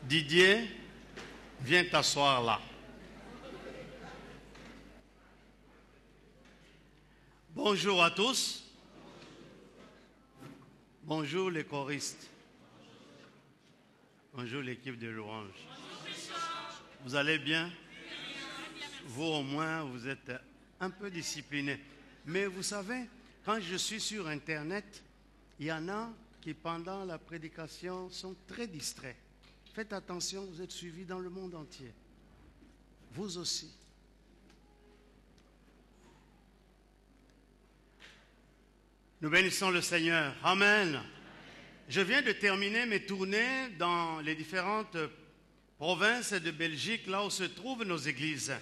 Didier, viens t'asseoir là. Bonjour à tous. Bonjour les choristes. Bonjour l'équipe de louange. Vous allez bien? Vous au moins, vous êtes un peu disciplinés. Mais vous savez, quand je suis sur Internet, il y en a qui pendant la prédication sont très distraits. Faites attention, vous êtes suivis dans le monde entier. Vous aussi. Nous bénissons le Seigneur. Amen. Je viens de terminer mes tournées dans les différentes provinces de Belgique, là où se trouvent nos églises.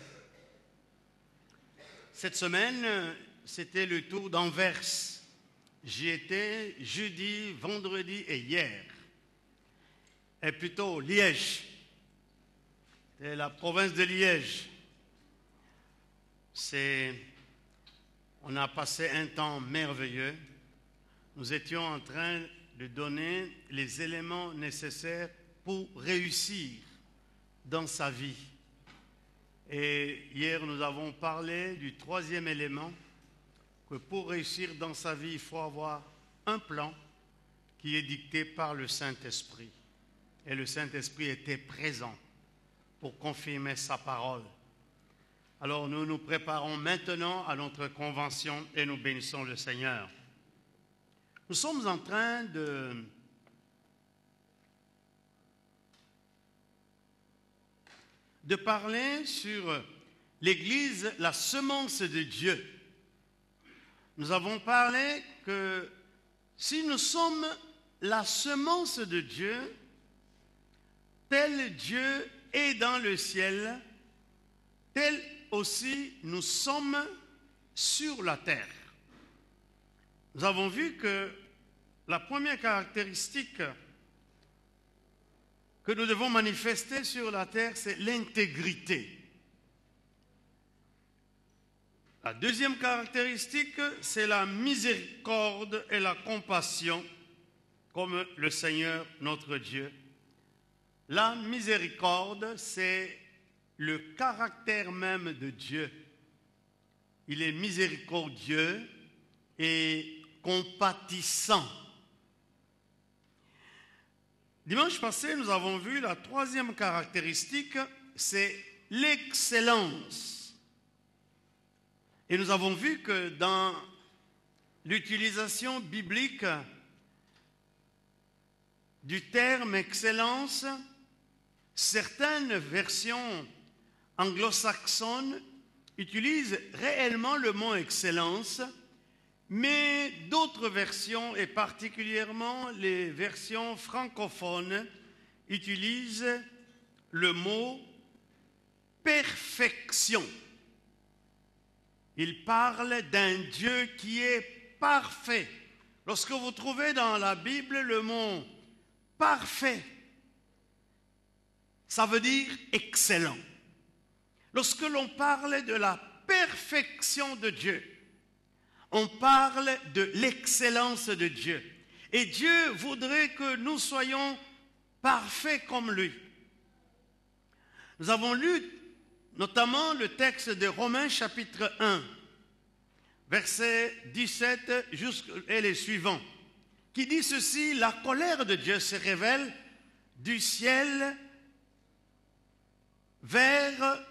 Cette semaine, c'était le tour d'Anvers. J'y étais jeudi, vendredi et hier. Et plutôt Liège. C'est la province de Liège. On a passé un temps merveilleux. Nous étions en train de donner les éléments nécessaires pour réussir dans sa vie. Et hier, nous avons parlé du troisième élément, que pour réussir dans sa vie, il faut avoir un plan qui est dicté par le Saint-Esprit. Et le Saint-Esprit était présent pour confirmer sa parole. Alors nous nous préparons maintenant à notre convention et nous bénissons le Seigneur. Nous sommes en train de parler sur l'Église, la semence de Dieu. Nous avons parlé que si nous sommes la semence de Dieu, tel Dieu est dans le ciel, tel aussi nous sommes sur la terre. Nous avons vu que la première caractéristique que nous devons manifester sur la terre, c'est l'intégrité. La deuxième caractéristique, c'est la miséricorde et la compassion, comme le Seigneur notre Dieu. La miséricorde, c'est le caractère même de Dieu. Il est miséricordieux et compatissant. Dimanche passé, nous avons vu la troisième caractéristique, c'est l'excellence. Et nous avons vu que dans l'utilisation biblique du terme excellence, certaines versions anglo-saxonnes utilisent réellement le mot excellence, mais d'autres versions, et particulièrement les versions francophones, utilisent le mot perfection. Ils parlent d'un Dieu qui est parfait. Lorsque vous trouvez dans la Bible le mot parfait, ça veut dire excellent. Lorsque l'on parle de la perfection de Dieu, on parle de l'excellence de Dieu. Et Dieu voudrait que nous soyons parfaits comme lui. Nous avons lu notamment le texte de Romains chapitre 1, versets 17 et les suivants, qui dit ceci: la colère de Dieu se révèle du ciel vers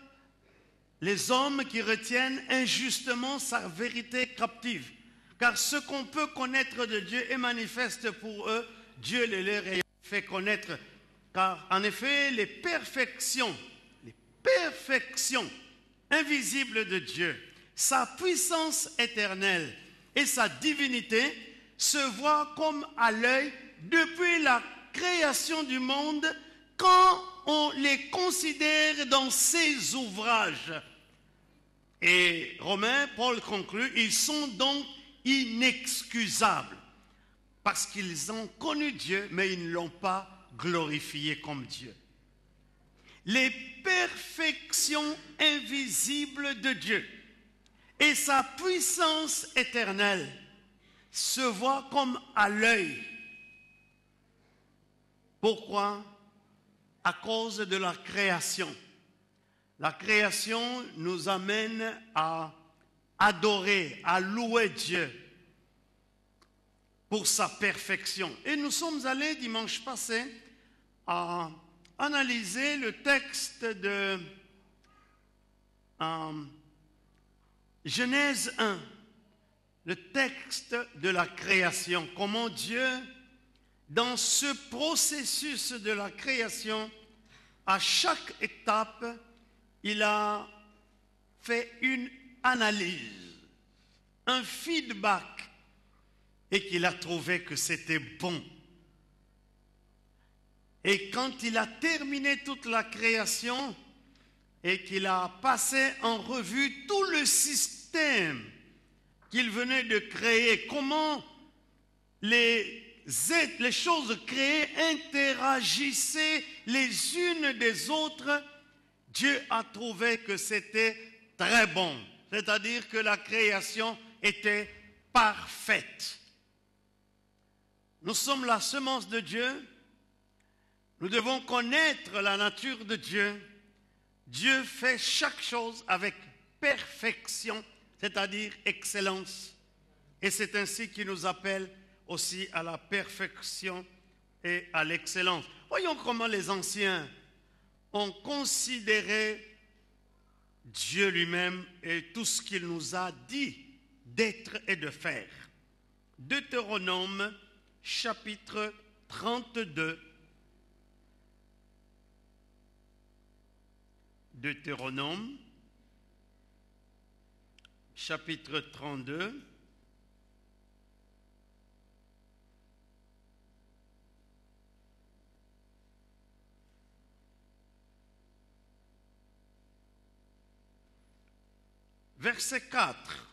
les hommes qui retiennent injustement sa vérité captive. Car ce qu'on peut connaître de Dieu est manifeste pour eux, Dieu les leur a fait connaître. Car en effet, les perfections invisibles de Dieu, sa puissance éternelle et sa divinité se voient comme à l'œil depuis la création du monde quand on les considère dans ses ouvrages. Et Romain, Paul conclut, ils sont donc inexcusables parce qu'ils ont connu Dieu, mais ils ne l'ont pas glorifié comme Dieu. Les perfections invisibles de Dieu et sa puissance éternelle se voient comme à l'œil. Pourquoi? à cause de la création. La création nous amène à adorer, à louer Dieu pour sa perfection. Et nous sommes allés dimanche passé à analyser le texte de Genèse 1, le texte de la création, comment Dieu, dans ce processus de la création, à chaque étape, il a fait une analyse, un feedback, et qu'il a trouvé que c'était bon. Et quand il a terminé toute la création et qu'il a passé en revue tout le système qu'il venait de créer, comment les choses créées interagissaient les unes des autres, Dieu a trouvé que c'était très bon. C'est-à-dire que la création était parfaite. Nous sommes la semence de Dieu. Nous devons connaître la nature de Dieu. Dieu fait chaque chose avec perfection, c'est-à-dire excellence. Et c'est ainsi qu'il nous appelle aussi à la perfection et à l'excellence. Voyons comment les anciens ont considéré Dieu lui-même et tout ce qu'il nous a dit d'être et de faire. Deutéronome chapitre 32. Deutéronome chapitre 32. Verset 4.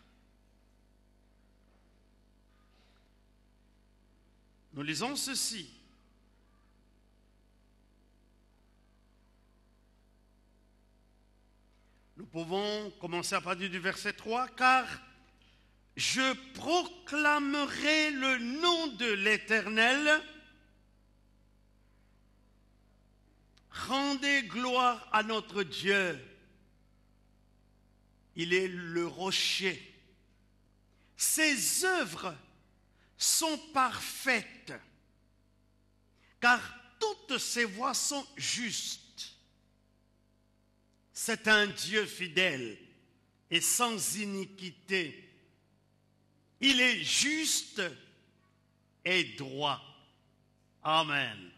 Nous lisons ceci. Nous pouvons commencer à partir du verset 3. Car je proclamerai le nom de l'Éternel. Rendez gloire à notre Dieu. Il est le rocher. Ses œuvres sont parfaites, car toutes ses voies sont justes. C'est un Dieu fidèle et sans iniquité. Il est juste et droit. Amen.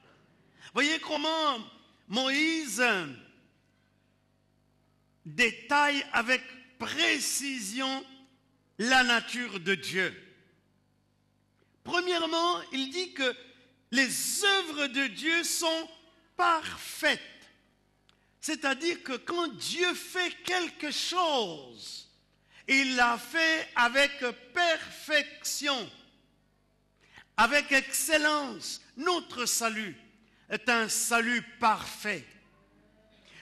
Voyez comment Moïse détaille avec précision la nature de Dieu. Premièrement, il dit que les œuvres de Dieu sont parfaites. C'est-à-dire que quand Dieu fait quelque chose, il l'a fait avec perfection, avec excellence. Notre salut est un salut parfait.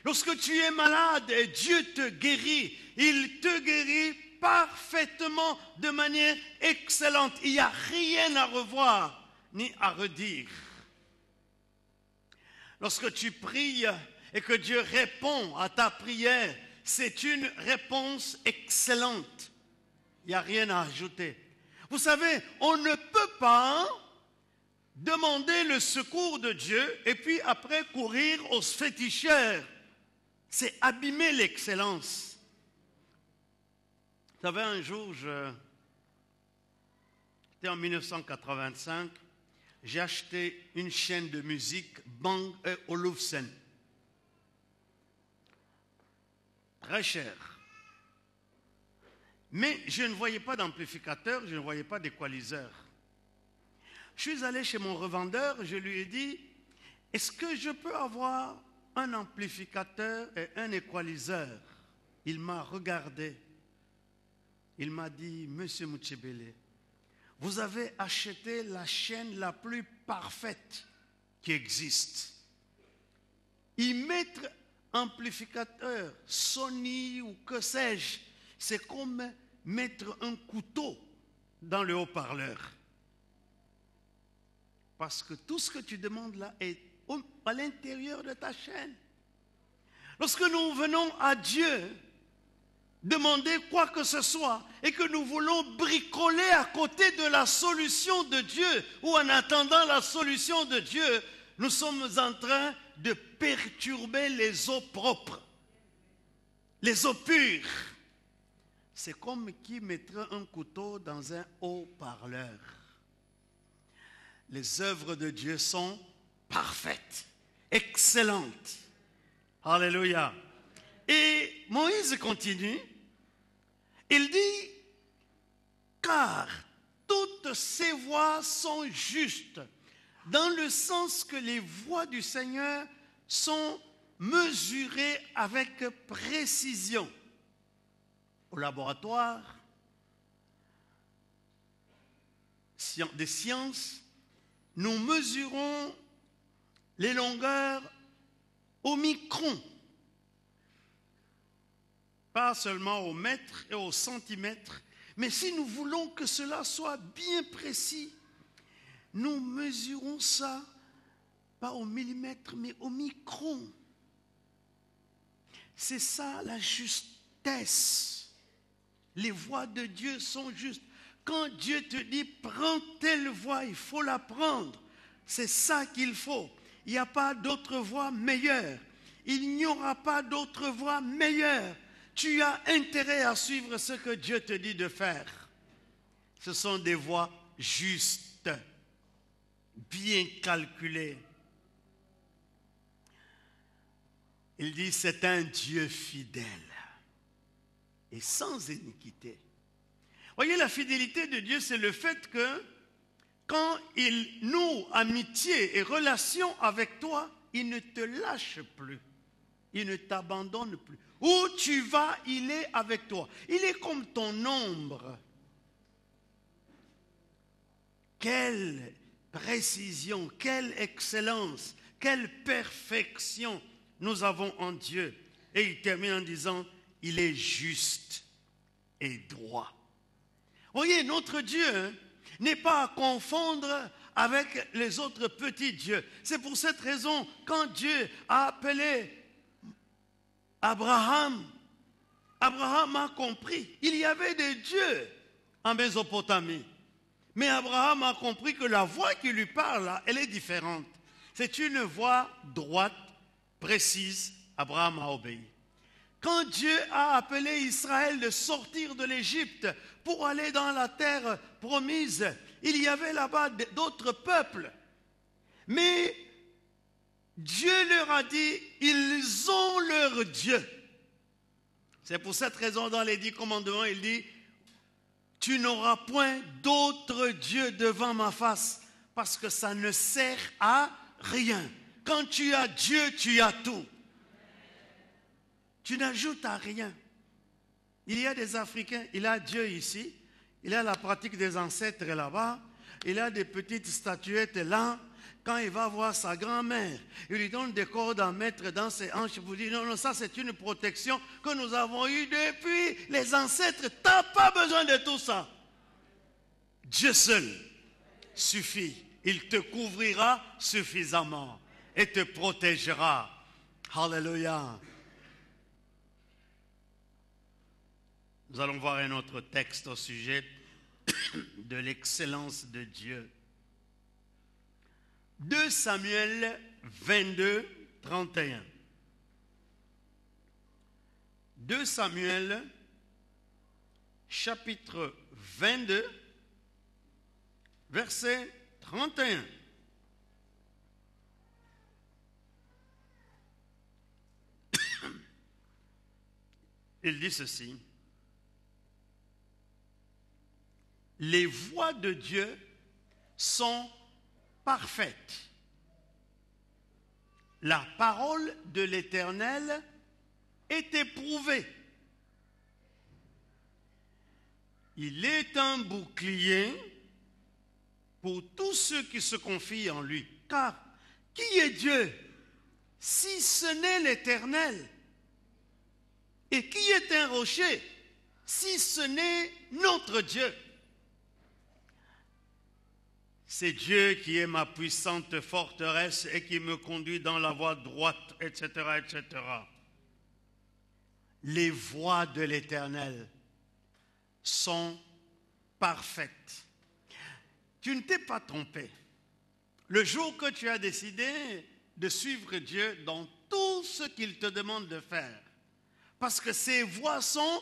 Lorsque tu es malade et Dieu te guérit, il te guérit parfaitement de manière excellente. Il n'y a rien à revoir ni à redire. Lorsque tu pries et que Dieu répond à ta prière, c'est une réponse excellente. Il n'y a rien à ajouter. Vous savez, on ne peut pas demander le secours de Dieu et puis après courir aux féticheurs. C'est abîmer l'excellence. Vous savez, un jour, c'était en 1985, j'ai acheté une chaîne de musique Bang & Olufsen. Très cher. Mais je ne voyais pas d'amplificateur, je ne voyais pas d'équaliseur. Je suis allé chez mon revendeur, je lui ai dit, est-ce que je peux avoir un amplificateur et un équaliseur? Il m'a regardé. Il m'a dit, Monsieur Mouchebele, vous avez acheté la chaîne la plus parfaite qui existe. Y mettre amplificateur, Sony ou que sais-je, c'est comme mettre un couteau dans le haut-parleur. Parce que tout ce que tu demandes là est à l'intérieur de ta chaîne. Lorsque nous venons à Dieu demander quoi que ce soit et que nous voulons bricoler à côté de la solution de Dieu ou en attendant la solution de Dieu, nous sommes en train de perturber les eaux propres, les eaux pures. C'est comme qui mettrait un couteau dans un haut-parleur. Les œuvres de Dieu sont parfaites, excellentes. Alléluia. Et Moïse continue. Il dit, car toutes ces voies sont justes, dans le sens que les voies du Seigneur sont mesurées avec précision. Au laboratoire des sciences, nous mesurons les longueurs au micron. Pas seulement au mètre et au centimètre, mais si nous voulons que cela soit bien précis, nous mesurons ça, pas au millimètre, mais au micron. C'est ça la justesse. Les voies de Dieu sont justes. Quand Dieu te dit, prends telle voie, il faut la prendre. C'est ça qu'il faut. Il n'y a pas d'autre voie meilleure. Il n'y aura pas d'autre voie meilleure. Tu as intérêt à suivre ce que Dieu te dit de faire. Ce sont des voies justes, bien calculées. Il dit, c'est un Dieu fidèle et sans iniquité. Voyez, la fidélité de Dieu, c'est le fait que quand il noue amitié et relation avec toi, il ne te lâche plus. Il ne t'abandonne plus. Où tu vas, il est avec toi. Il est comme ton ombre. Quelle précision, quelle excellence, quelle perfection nous avons en Dieu. Et il termine en disant, il est juste et droit. Voyez, notre Dieu n'est pas à confondre avec les autres petits dieux. C'est pour cette raison, quand Dieu a appelé Abraham, Abraham a compris. Il y avait des dieux en Mésopotamie. Mais Abraham a compris que la voix qui lui parle, là, elle est différente. C'est une voix droite, précise. Abraham a obéi. Quand Dieu a appelé Israël de sortir de l'Égypte pour aller dans la terre promise, il y avait là-bas d'autres peuples. Mais Dieu leur a dit, ils ont leur Dieu. C'est pour cette raison, dans les 10 commandements, il dit, tu n'auras point d'autre Dieu devant ma face, parce que ça ne sert à rien. Quand tu as Dieu, tu as tout. Tu n'ajoutes à rien. Il y a des Africains, il a Dieu ici, il a la pratique des ancêtres là-bas, il a des petites statuettes là. Quand il va voir sa grand-mère, il lui donne des cordes à mettre dans ses hanches. Il vous dit, non, non, ça c'est une protection que nous avons eue depuis les ancêtres. Tu n'as pas besoin de tout ça. Dieu seul suffit. Il te couvrira suffisamment et te protégera. Alléluia. Nous allons voir un autre texte au sujet de l'excellence de Dieu. 2 Samuel 22, 31. 2 Samuel, chapitre 22, verset 31. Il dit ceci. Les voies de Dieu sont parfaite. La parole de l'Éternel est éprouvée. Il est un bouclier pour tous ceux qui se confient en lui. Car qui est Dieu si ce n'est l'Éternel? Et qui est un rocher si ce n'est notre Dieu? C'est Dieu qui est ma puissante forteresse et qui me conduit dans la voie droite, etc., etc. Les voies de l'Éternel sont parfaites. Tu ne t'es pas trompé. Le jour que tu as décidé de suivre Dieu dans tout ce qu'il te demande de faire, parce que ses voies sont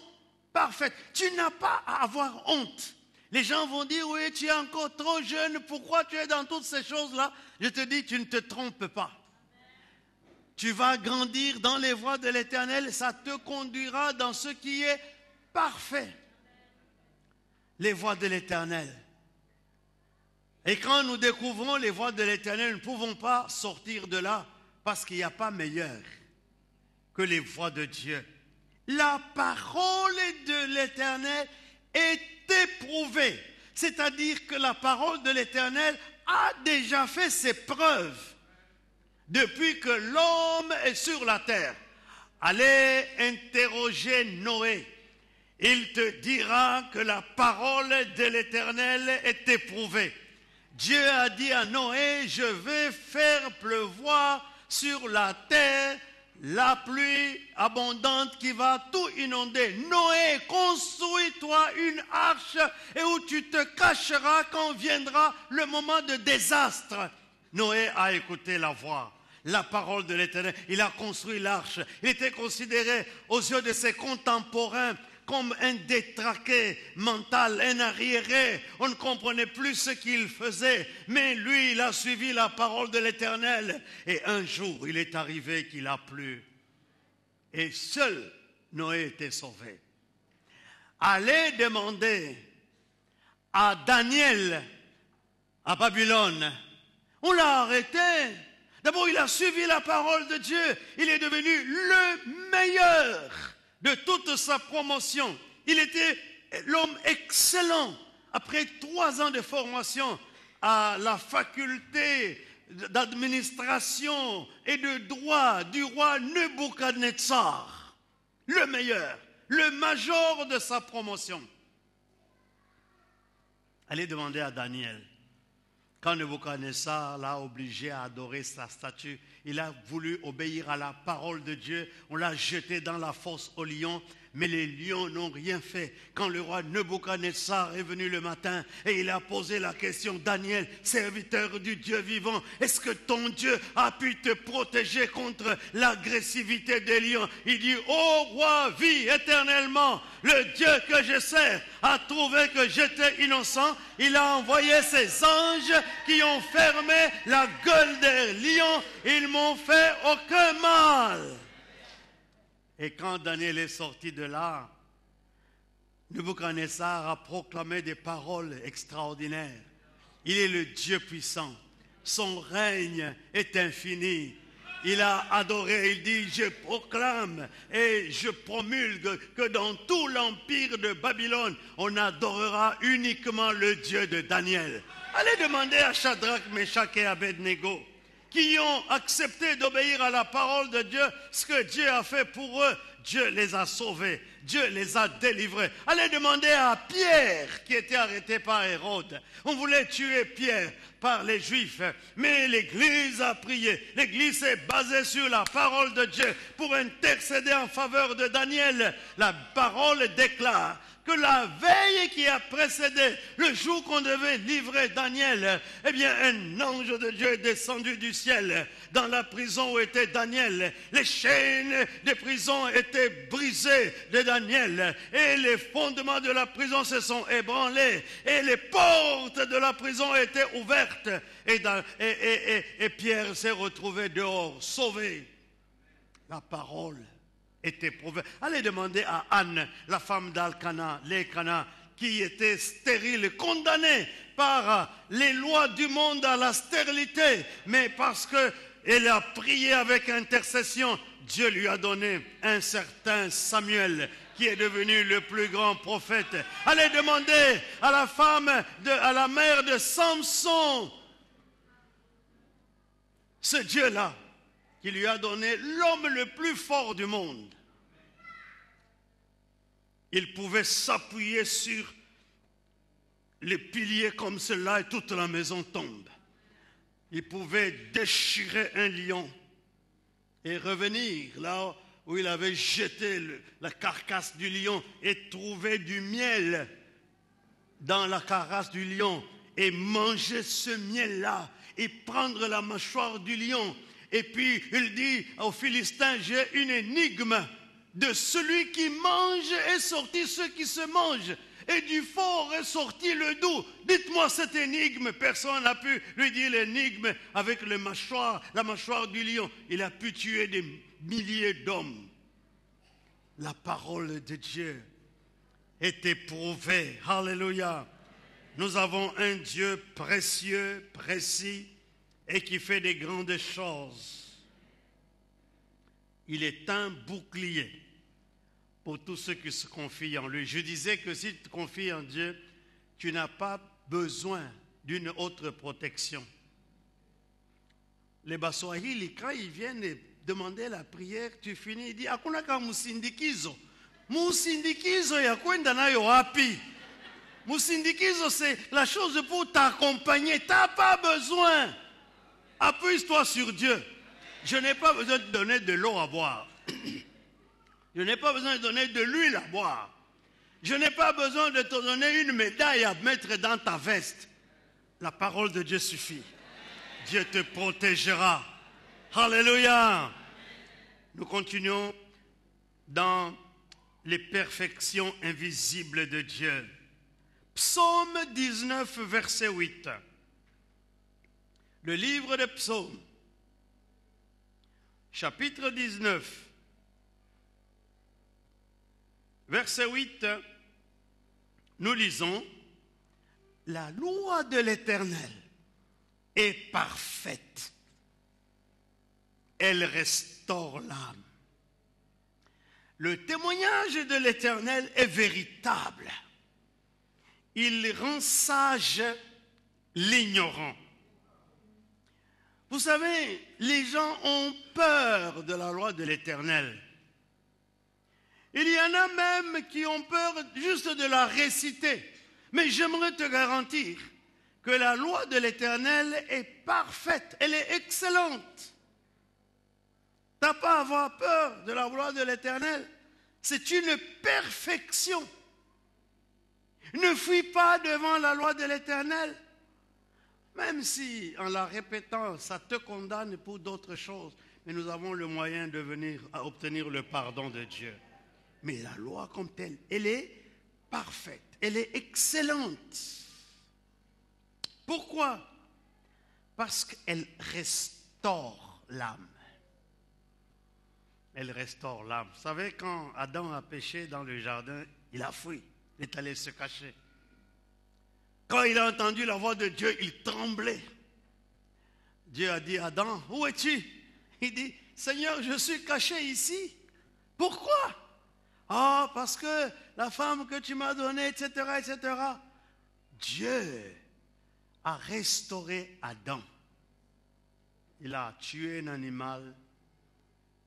parfaites, tu n'as pas à avoir honte. Les gens vont dire, oui, tu es encore trop jeune, pourquoi tu es dans toutes ces choses-là? Je te dis, tu ne te trompes pas. Tu vas grandir dans les voies de l'Éternel, ça te conduira dans ce qui est parfait. Les voies de l'Éternel. Et quand nous découvrons les voies de l'Éternel, nous ne pouvons pas sortir de là parce qu'il n'y a pas meilleur que les voies de Dieu. La parole de l'Éternel est éprouvée. C'est-à-dire que la parole de l'Éternel a déjà fait ses preuves depuis que l'homme est sur la terre. Allez interroger Noé. Il te dira que la parole de l'Éternel est éprouvée. Dieu a dit à Noé, je vais faire pleuvoir sur la terre la pluie abondante qui va tout inonder. Noé, construis-toi une arche et où tu te cacheras quand viendra le moment de désastre. Noé a écouté la voix, la parole de l'Éternel. Il a construit l'arche. Il était considéré aux yeux de ses contemporains comme un détraqué mental, un arriéré. On ne comprenait plus ce qu'il faisait. Mais lui, il a suivi la parole de l'Éternel. Et un jour, il est arrivé qu'il a plu. Et seul Noé était sauvé. Allez demander à Daniel, à Babylone. On l'a arrêté. D'abord, il a suivi la parole de Dieu. Il est devenu le meilleur de toute sa promotion. Il était l'homme excellent. Après 3 ans de formation à la faculté d'administration et de droit du roi Nebuchadnezzar, le meilleur, le major de sa promotion. Allez demander à Daniel. Quand Nebuchadnezzar l'a obligé à adorer sa statue, il a voulu obéir à la parole de Dieu. On l'a jeté dans la fosse aux lions, mais les lions n'ont rien fait. Quand le roi Nebuchadnezzar est venu le matin et il a posé la question, Daniel, serviteur du Dieu vivant, est-ce que ton Dieu a pu te protéger contre l'agressivité des lions? Il dit, ô roi, vis éternellement. Le Dieu que je sers a trouvé que j'étais innocent. Il a envoyé ses anges qui ont fermé la gueule des lions. Ils m'ont fait aucun mal. Et quand Daniel est sorti de là, Nebuchadnezzar a proclamé des paroles extraordinaires. Il est le Dieu puissant. Son règne est infini. Il a adoré, il dit, je proclame et je promulgue que dans tout l'empire de Babylone, on adorera uniquement le Dieu de Daniel. Allez demander à Shadrach, Meshach et Abednego, qui ont accepté d'obéir à la parole de Dieu, ce que Dieu a fait pour eux. Dieu les a sauvés, Dieu les a délivrés. Allez demander à Pierre, qui était arrêté par Hérode. On voulait tuer Pierre par les Juifs, mais l'Église a prié. L'Église est basée sur la parole de Dieu pour intercéder en faveur de Daniel. La parole déclare que la veille qui a précédé le jour qu'on devait livrer Daniel, eh bien un ange de Dieu est descendu du ciel dans la prison où était Daniel. Les chaînes de prison étaient brisées de Daniel et les fondements de la prison se sont ébranlés et les portes de la prison étaient ouvertes et Pierre s'est retrouvé dehors, sauvé. La parole est éprouvée. Allez demander à Anne, la femme d'Alcana, l'Elcana, qui était stérile, condamnée par les lois du monde à la stérilité, mais parce qu'elle a prié avec intercession, Dieu lui a donné un certain Samuel qui est devenu le plus grand prophète. Allez demander à la femme, à la mère de Samson, ce Dieu-là, qui lui a donné l'homme le plus fort du monde. Il pouvait s'appuyer sur les piliers comme cela et toute la maison tombe. Il pouvait déchirer un lion et revenir là où il avait jeté la carcasse du lion et trouver du miel dans la carcasse du lion et manger ce miel-là et prendre la mâchoire du lion. Et puis il dit aux Philistins, j'ai une énigme. De celui qui mange est sorti ce qui se mange, et du fort est sorti le doux. Dites-moi cette énigme. Personne n'a pu lui dire l'énigme avec la mâchoire du lion. Il a pu tuer des milliers d'hommes. La parole de Dieu est éprouvée. Alléluia. Nous avons un Dieu précieux, précis, et qui fait des grandes choses. Il est un bouclier pour tous ceux qui se confient en lui. Je disais que si tu te confies en Dieu, tu n'as pas besoin d'une autre protection. Les Baswahili, quand ils viennent demander la prière, tu finis, il dit, hakuna kama musindikizo. Musindikizo ya kwenda nayo wapi? Musindikizo, c'est la chose pour t'accompagner. Tu n'as pas besoin. Appuie-toi sur Dieu. Je n'ai pas besoin de donner de l'eau à boire. Je n'ai pas besoin de donner de l'huile à boire. Je n'ai pas besoin de te donner une médaille à mettre dans ta veste. La parole de Dieu suffit. Dieu te protégera. Alléluia. Nous continuons dans les perfections invisibles de Dieu. Psaume 19, verset 8. Le livre des psaumes. Chapitre 19, verset 8, nous lisons, « La loi de l'Éternel est parfaite, elle restaure l'âme. Le témoignage de l'Éternel est véritable, il rend sage l'ignorant. » Vous savez, les gens ont peur de la loi de l'Éternel. Il y en a même qui ont peur juste de la réciter. Mais j'aimerais te garantir que la loi de l'Éternel est parfaite, elle est excellente. Tu n'as pas à avoir peur de la loi de l'Éternel. C'est une perfection. Ne fuis pas devant la loi de l'Éternel. Même si, en la répétant, ça te condamne pour d'autres choses, mais nous avons le moyen de venir à obtenir le pardon de Dieu. Mais la loi comme telle, elle est parfaite, elle est excellente. Pourquoi? Parce qu'elle restaure l'âme. Elle restaure l'âme. Vous savez, quand Adam a péché dans le jardin, il a fui, il est allé se cacher. Quand il a entendu la voix de Dieu, il tremblait. Dieu a dit, Adam, où es-tu? Il dit, Seigneur, je suis caché ici. Pourquoi? Ah, parce que la femme que tu m'as donnée, etc., etc. Dieu a restauré Adam. Il a tué un animal.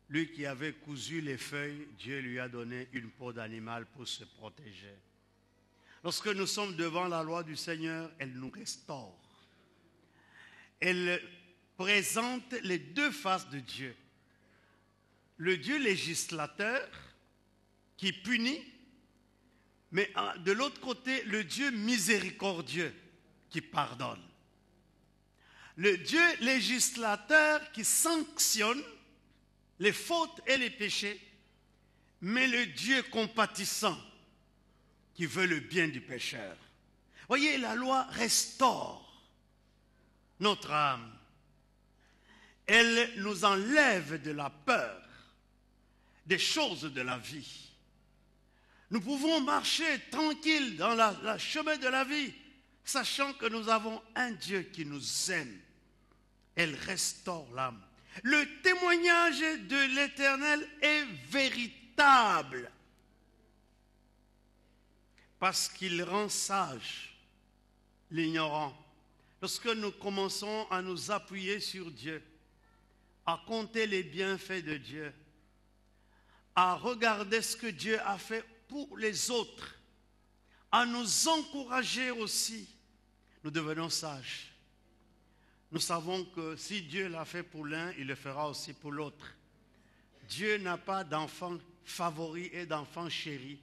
Lui qui avait cousu les feuilles, Dieu lui a donné une peau d'animal pour se protéger. Lorsque nous sommes devant la loi du Seigneur, elle nous restaure. Elle présente les deux faces de Dieu. Le Dieu législateur qui punit, mais de l'autre côté, le Dieu miséricordieux qui pardonne. Le Dieu législateur qui sanctionne les fautes et les péchés, mais le Dieu compatissant qui veut le bien du pécheur. Voyez, la loi restaure notre âme. Elle nous enlève de la peur des choses de la vie. Nous pouvons marcher tranquille dans le chemin de la vie, sachant que nous avons un Dieu qui nous aime. Elle restaure l'âme. Le témoignage de l'Éternel est véritable. Parce qu'il rend sage l'ignorant. Lorsque nous commençons à nous appuyer sur Dieu, à compter les bienfaits de Dieu, à regarder ce que Dieu a fait pour les autres, à nous encourager aussi. Nous devenons sages. Nous savons que si Dieu l'a fait pour l'un, il le fera aussi pour l'autre. Dieu n'a pas d'enfants favoris et d'enfants chéris.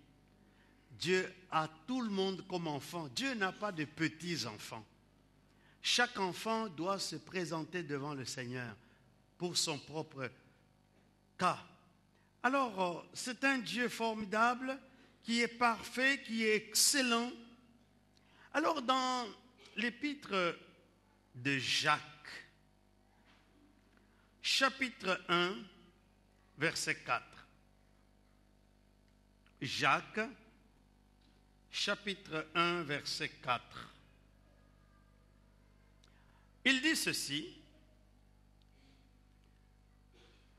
Dieu a tout le monde comme enfant. Dieu n'a pas de petits-enfants. Chaque enfant doit se présenter devant le Seigneur pour son propre cas. Alors, c'est un Dieu formidable qui est parfait, qui est excellent. Alors, dans l'épître de Jacques, chapitre 1, verset 4. Jacques, chapitre 1, verset 4. Il dit ceci.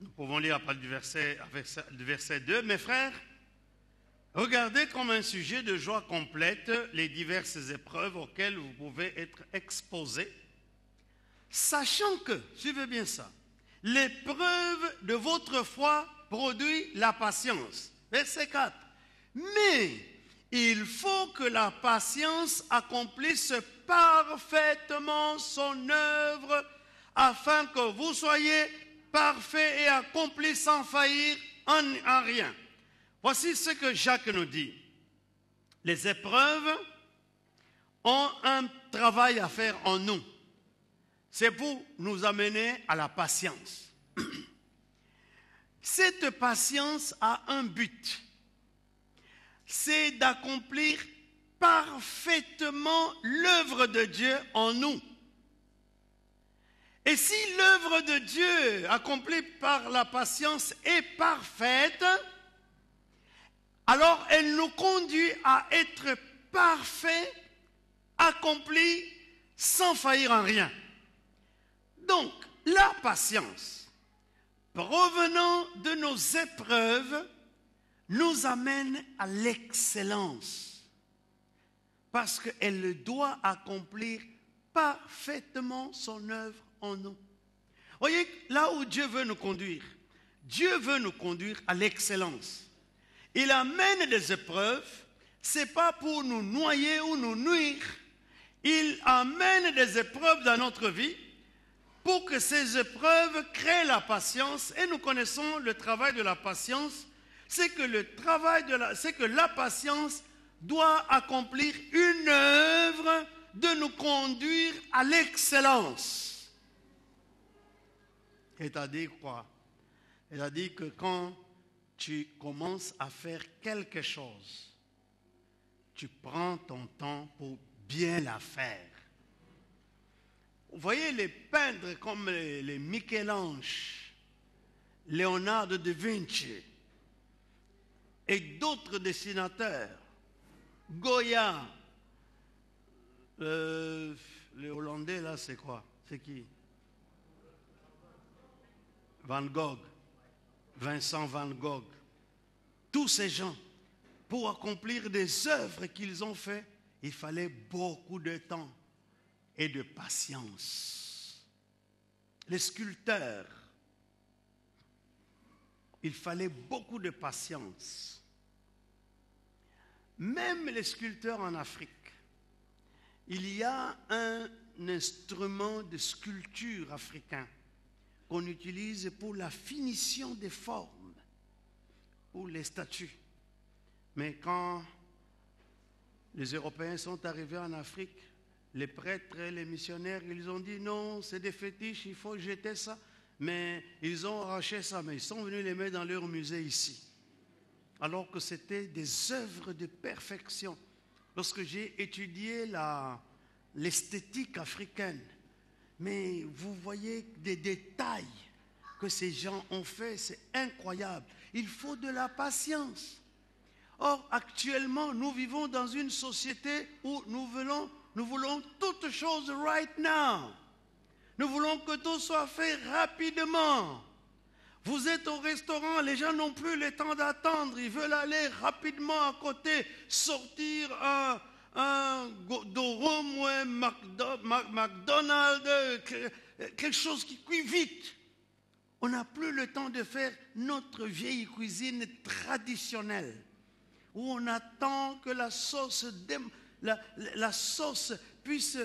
Nous pouvons lire à partir du verset 2. Mes frères, regardez comme un sujet de joie complète les diverses épreuves auxquelles vous pouvez être exposés, sachant que, suivez bien ça, l'épreuve de votre foi produit la patience. Verset 4. Mais il faut que la patience accomplisse parfaitement son œuvre, afin que vous soyez parfaits et accomplis sans faillir en rien. Voici ce que Jacques nous dit. Les épreuves ont un travail à faire en nous. C'est pour nous amener à la patience. Cette patience a un but. C'est d'accomplir parfaitement l'œuvre de Dieu en nous. Et si l'œuvre de Dieu accomplie par la patience est parfaite, alors elle nous conduit à être parfaits, accomplis, sans faillir en rien. Donc, la patience, provenant de nos épreuves, nous amène à l'excellence. Parce qu'elle doit accomplir parfaitement son œuvre en nous. Voyez, là où Dieu veut nous conduire à l'excellence. Il amène des épreuves, ce n'est pas pour nous noyer ou nous nuire. Il amène des épreuves dans notre vie pour que ces épreuves créent la patience. Et nous connaissons le travail de la patience. C'est que la patience doit accomplir une œuvre de nous conduire à l'excellence. Elle t'a dit quoi? Elle a dit que quand tu commences à faire quelque chose, tu prends ton temps pour bien la faire. Vous voyez les peintres comme les Michel-Ange, Léonard de Vinci et d'autres dessinateurs, Goya, le Hollandais là c'est quoi? C'est qui? Van Gogh, Vincent Van Gogh. Tous ces gens, pour accomplir des œuvres qu'ils ont faites, il fallait beaucoup de temps et de patience. Les sculpteurs, il fallait beaucoup de patience. Même les sculpteurs en Afrique, il y a un instrument de sculpture africain qu'on utilise pour la finition des formes, pour les statues. Mais quand les Européens sont arrivés en Afrique, les prêtres et les missionnaires, ils ont dit non, c'est des fétiches, il faut jeter ça. Mais ils ont arraché ça, mais ils sont venus les mettre dans leur musée ici. Alors que c'était des œuvres de perfection. Lorsque j'ai étudié l'esthétique africaine, mais vous voyez des détails que ces gens ont fait, c'est incroyable. Il faut de la patience. Or, actuellement, nous vivons dans une société où nous voulons toutes choses right now. Nous voulons que tout soit fait rapidement. Vous êtes au restaurant, les gens n'ont plus le temps d'attendre. Ils veulent aller rapidement à côté, sortir un Dorum ou un McDonald's, quelque chose qui cuit vite. On n'a plus le temps de faire notre vieille cuisine traditionnelle. où on attend que la sauce puisse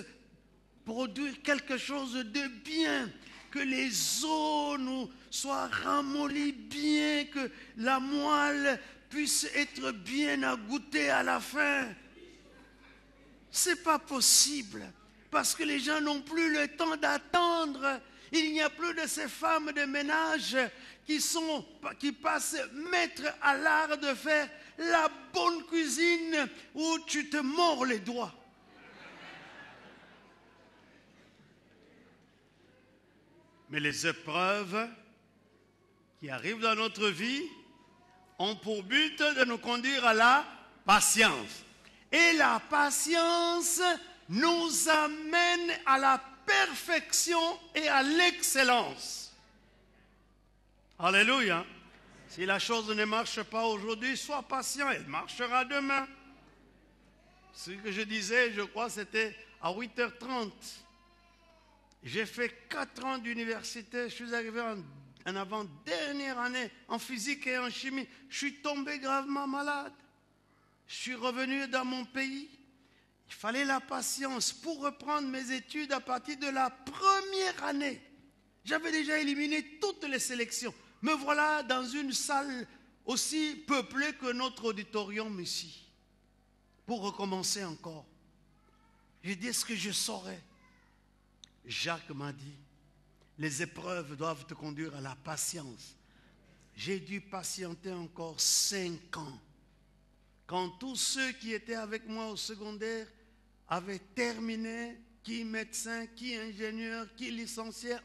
produire quelque chose de bien, que les os nous soient ramollis bien, que la moelle puisse être bien à goûter à la fin. C'est pas possible, parce que les gens n'ont plus le temps d'attendre. Il n'y a plus de ces femmes de ménage qui passent maître à l'art de faire la bonne cuisine où tu te mords les doigts. Mais les épreuves qui arrivent dans notre vie ont pour but de nous conduire à la patience. Et la patience nous amène à la perfection et à l'excellence. Alléluia. Si la chose ne marche pas aujourd'hui, sois patient, elle marchera demain. Ce que je disais, je crois, c'était à 8h30. J'ai fait 4 ans d'université, je suis arrivé en avant-dernière année en physique et en chimie. Je suis tombé gravement malade. Je suis revenu dans mon pays. Il fallait la patience pour reprendre mes études à partir de la première année. J'avais déjà éliminé toutes les sélections. Me voilà dans une salle aussi peuplée que notre auditorium ici, pour recommencer encore. J'ai dit, est-ce que je saurais? Jacques m'a dit, les épreuves doivent te conduire à la patience. J'ai dû patienter encore 5 ans. Quand tous ceux qui étaient avec moi au secondaire avaient terminé, qui médecin, qui ingénieur, qui licencié,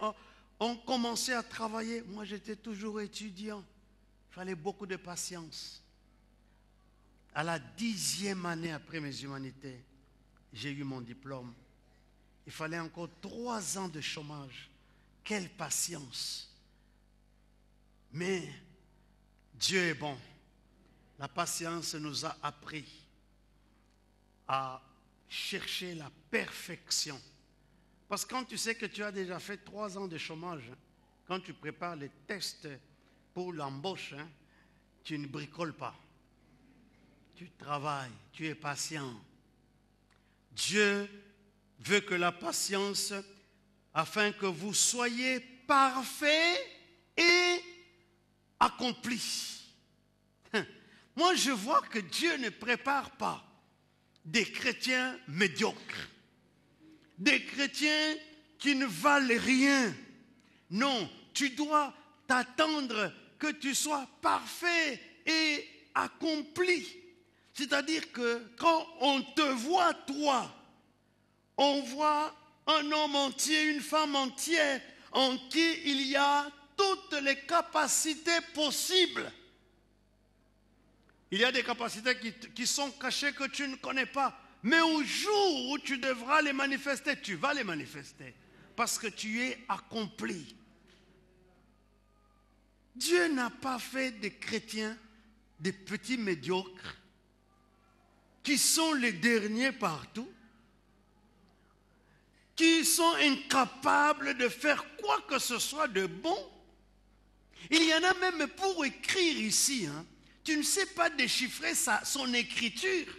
ont commencé à travailler. Moi, j'étais toujours étudiant. Il fallait beaucoup de patience. À la 10e année après mes humanités, j'ai eu mon diplôme. Il fallait encore 3 ans de chômage. Quelle patience! Mais Dieu est bon. La patience nous a appris à chercher la perfection. Parce que quand tu sais que tu as déjà fait 3 ans de chômage, quand tu prépares les tests pour l'embauche, tu ne bricoles pas. Tu travailles, tu es patient. Dieu veut que la patience, afin que vous soyez parfaits et accomplis. Moi, je vois que Dieu ne prépare pas des chrétiens médiocres, des chrétiens qui ne valent rien. Non, tu dois t'attendre que tu sois parfait et accompli. C'est-à-dire que quand on te voit, toi, on voit un homme entier, une femme entière, en qui il y a toutes les capacités possibles. Il y a des capacités qui sont cachées que tu ne connais pas. Mais au jour où tu devras les manifester, tu vas les manifester. Parce que tu es accompli. Dieu n'a pas fait des chrétiens des petits médiocres qui sont les derniers partout, qui sont incapables de faire quoi que ce soit de bon. Il y en a même pour écrire ici, tu ne sais pas déchiffrer son écriture.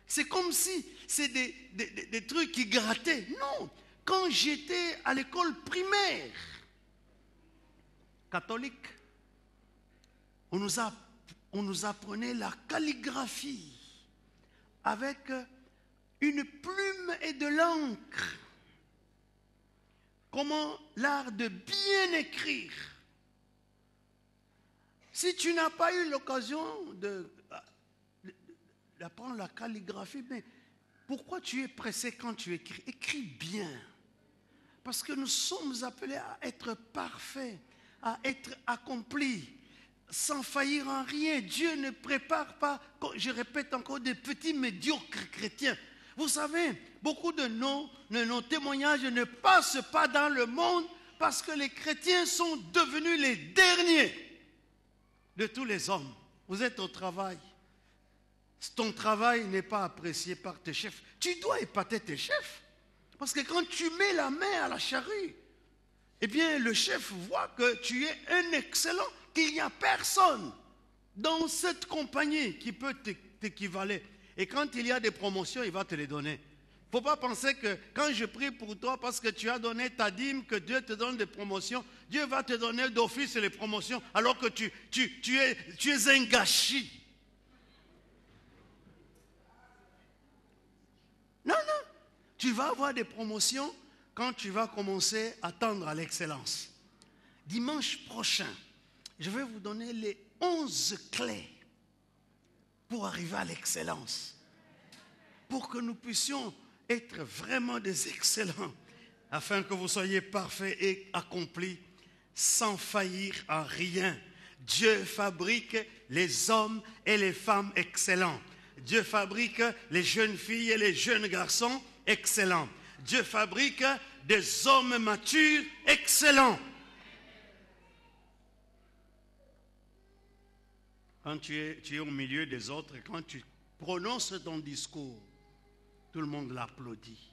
C'est comme si c'est des trucs qui grattaient. Non, quand j'étais à l'école primaire catholique, on nous apprenait la calligraphie avec une plume et de l'encre. Comment l'art de bien écrire. Si tu n'as pas eu l'occasion d'apprendre la calligraphie, mais pourquoi tu es pressé quand tu écris? Écris bien. Parce que nous sommes appelés à être parfaits, à être accomplis, sans faillir en rien. Dieu ne prépare pas, je répète encore, des petits médiocres chrétiens. Vous savez, beaucoup de nos témoignages ne passent pas dans le monde parce que les chrétiens sont devenus les derniers de tous les hommes. Vous êtes au travail. Ton travail n'est pas apprécié par tes chefs. Tu dois épater tes chefs. Parce que quand tu mets la main à la charrue, eh bien, le chef voit que tu es un excellent, qu'il n'y a personne dans cette compagnie qui peut t'équivaler. Et quand il y a des promotions, il va te les donner. Il ne faut pas penser que quand je prie pour toi parce que tu as donné ta dîme, que Dieu te donne des promotions, Dieu va te donner d'office les promotions alors que tu es un gâchis. Non, non. Tu vas avoir des promotions quand tu vas commencer à tendre à l'excellence. Dimanche prochain, je vais vous donner les 11 clés pour arriver à l'excellence. Pour que nous puissions être vraiment des excellents, afin que vous soyez parfaits et accomplis, sans faillir en rien. Dieu fabrique les hommes et les femmes excellents. Dieu fabrique les jeunes filles et les jeunes garçons excellents. Dieu fabrique des hommes matures excellents. Quand tu es au milieu des autres, quand tu prononces ton discours, tout le monde l'applaudit.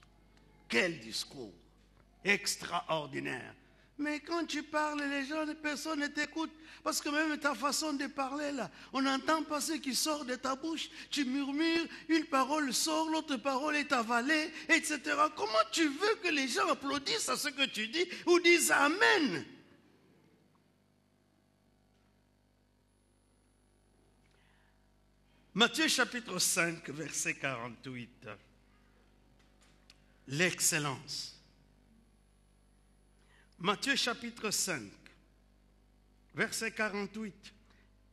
Quel discours extraordinaire. Mais quand tu parles, les gens, personne ne t'écoute. Parce que même ta façon de parler, là, on n'entend pas ce qui sort de ta bouche. Tu murmures, une parole sort, l'autre parole est avalée, etc. Comment tu veux que les gens applaudissent à ce que tu dis ou disent Amen? Matthieu chapitre 5, verset 48. L'excellence. Matthieu chapitre 5, verset 48.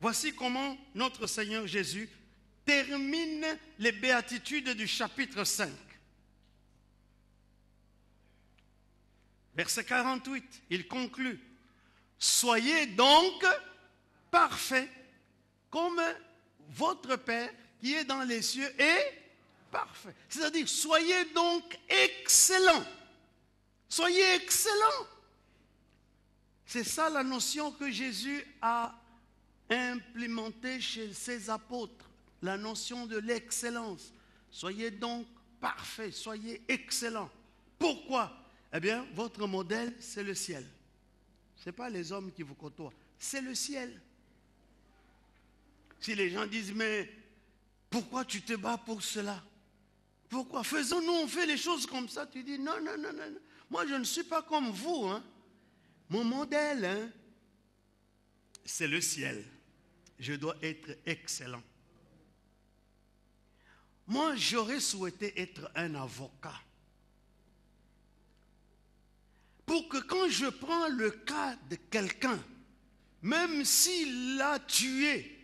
Voici comment notre Seigneur Jésus termine les béatitudes du chapitre 5. Verset 48, il conclut. Soyez donc parfaits comme votre Père qui est dans les cieux est parfait. C'est-à-dire, soyez donc excellents. Soyez excellents. C'est ça la notion que Jésus a implémentée chez ses apôtres. La notion de l'excellence. Soyez donc parfaits, soyez excellents. Pourquoi? Eh bien, votre modèle, c'est le ciel. Ce n'est pas les hommes qui vous côtoient, c'est le ciel. Si les gens disent, mais pourquoi tu te bats pour cela? Pourquoi? Faisons-nous, on fait les choses comme ça. Tu dis, non, non, non, non. Moi, je ne suis pas comme vous. Hein. Mon modèle, hein, c'est le ciel. Je dois être excellent. Moi, j'aurais souhaité être un avocat. Pour que quand je prends le cas de quelqu'un, même s'il l'a tué,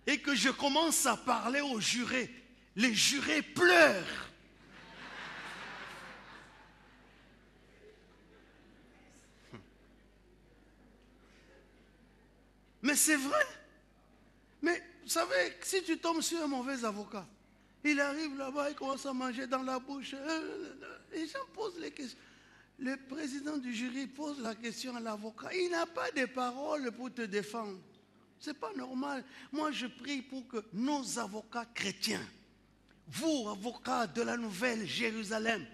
et que je commence à parler aux jurés, les jurés pleurent. Mais c'est vrai. Mais vous savez, si tu tombes sur un mauvais avocat, il arrive là-bas, il commence à manger dans la bouche. Les gens posent les questions. Le président du jury pose la question à l'avocat. Il n'a pas de parole pour te défendre. Ce n'est pas normal. Moi, je prie pour que nos avocats chrétiens, vous, avocats de la Nouvelle Jérusalem,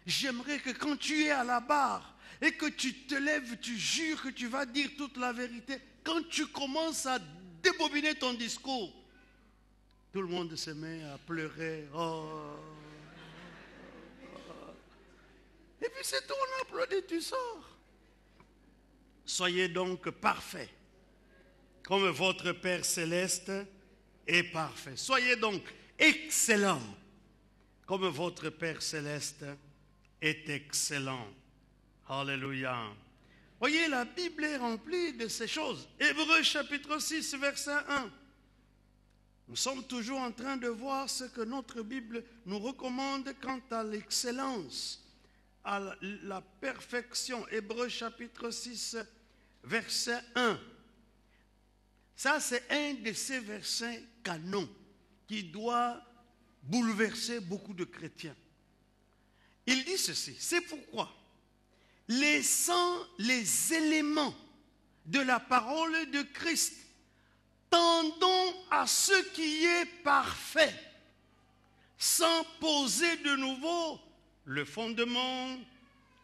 j'aimerais que quand tu es à la barre et que tu te lèves, tu jures que tu vas dire toute la vérité, quand tu commences à débobiner ton discours, tout le monde se met à pleurer. Oh. Et puis c'est tout, on applaudit, tu sors. Soyez donc parfaits, comme votre Père céleste est parfait. Soyez donc excellents, comme votre Père céleste est excellent. Alléluia. Voyez, la Bible est remplie de ces choses. Hébreux chapitre 6, verset 1. Nous sommes toujours en train de voir ce que notre Bible nous recommande quant à l'excellence, à la perfection. Hébreux chapitre 6, verset 1. Ça, c'est un de ces versets canons qui doit bouleverser beaucoup de chrétiens. Il dit ceci, c'est pourquoi, laissant les éléments de la parole de Christ, tendons à ce qui est parfait, sans poser de nouveau le fondement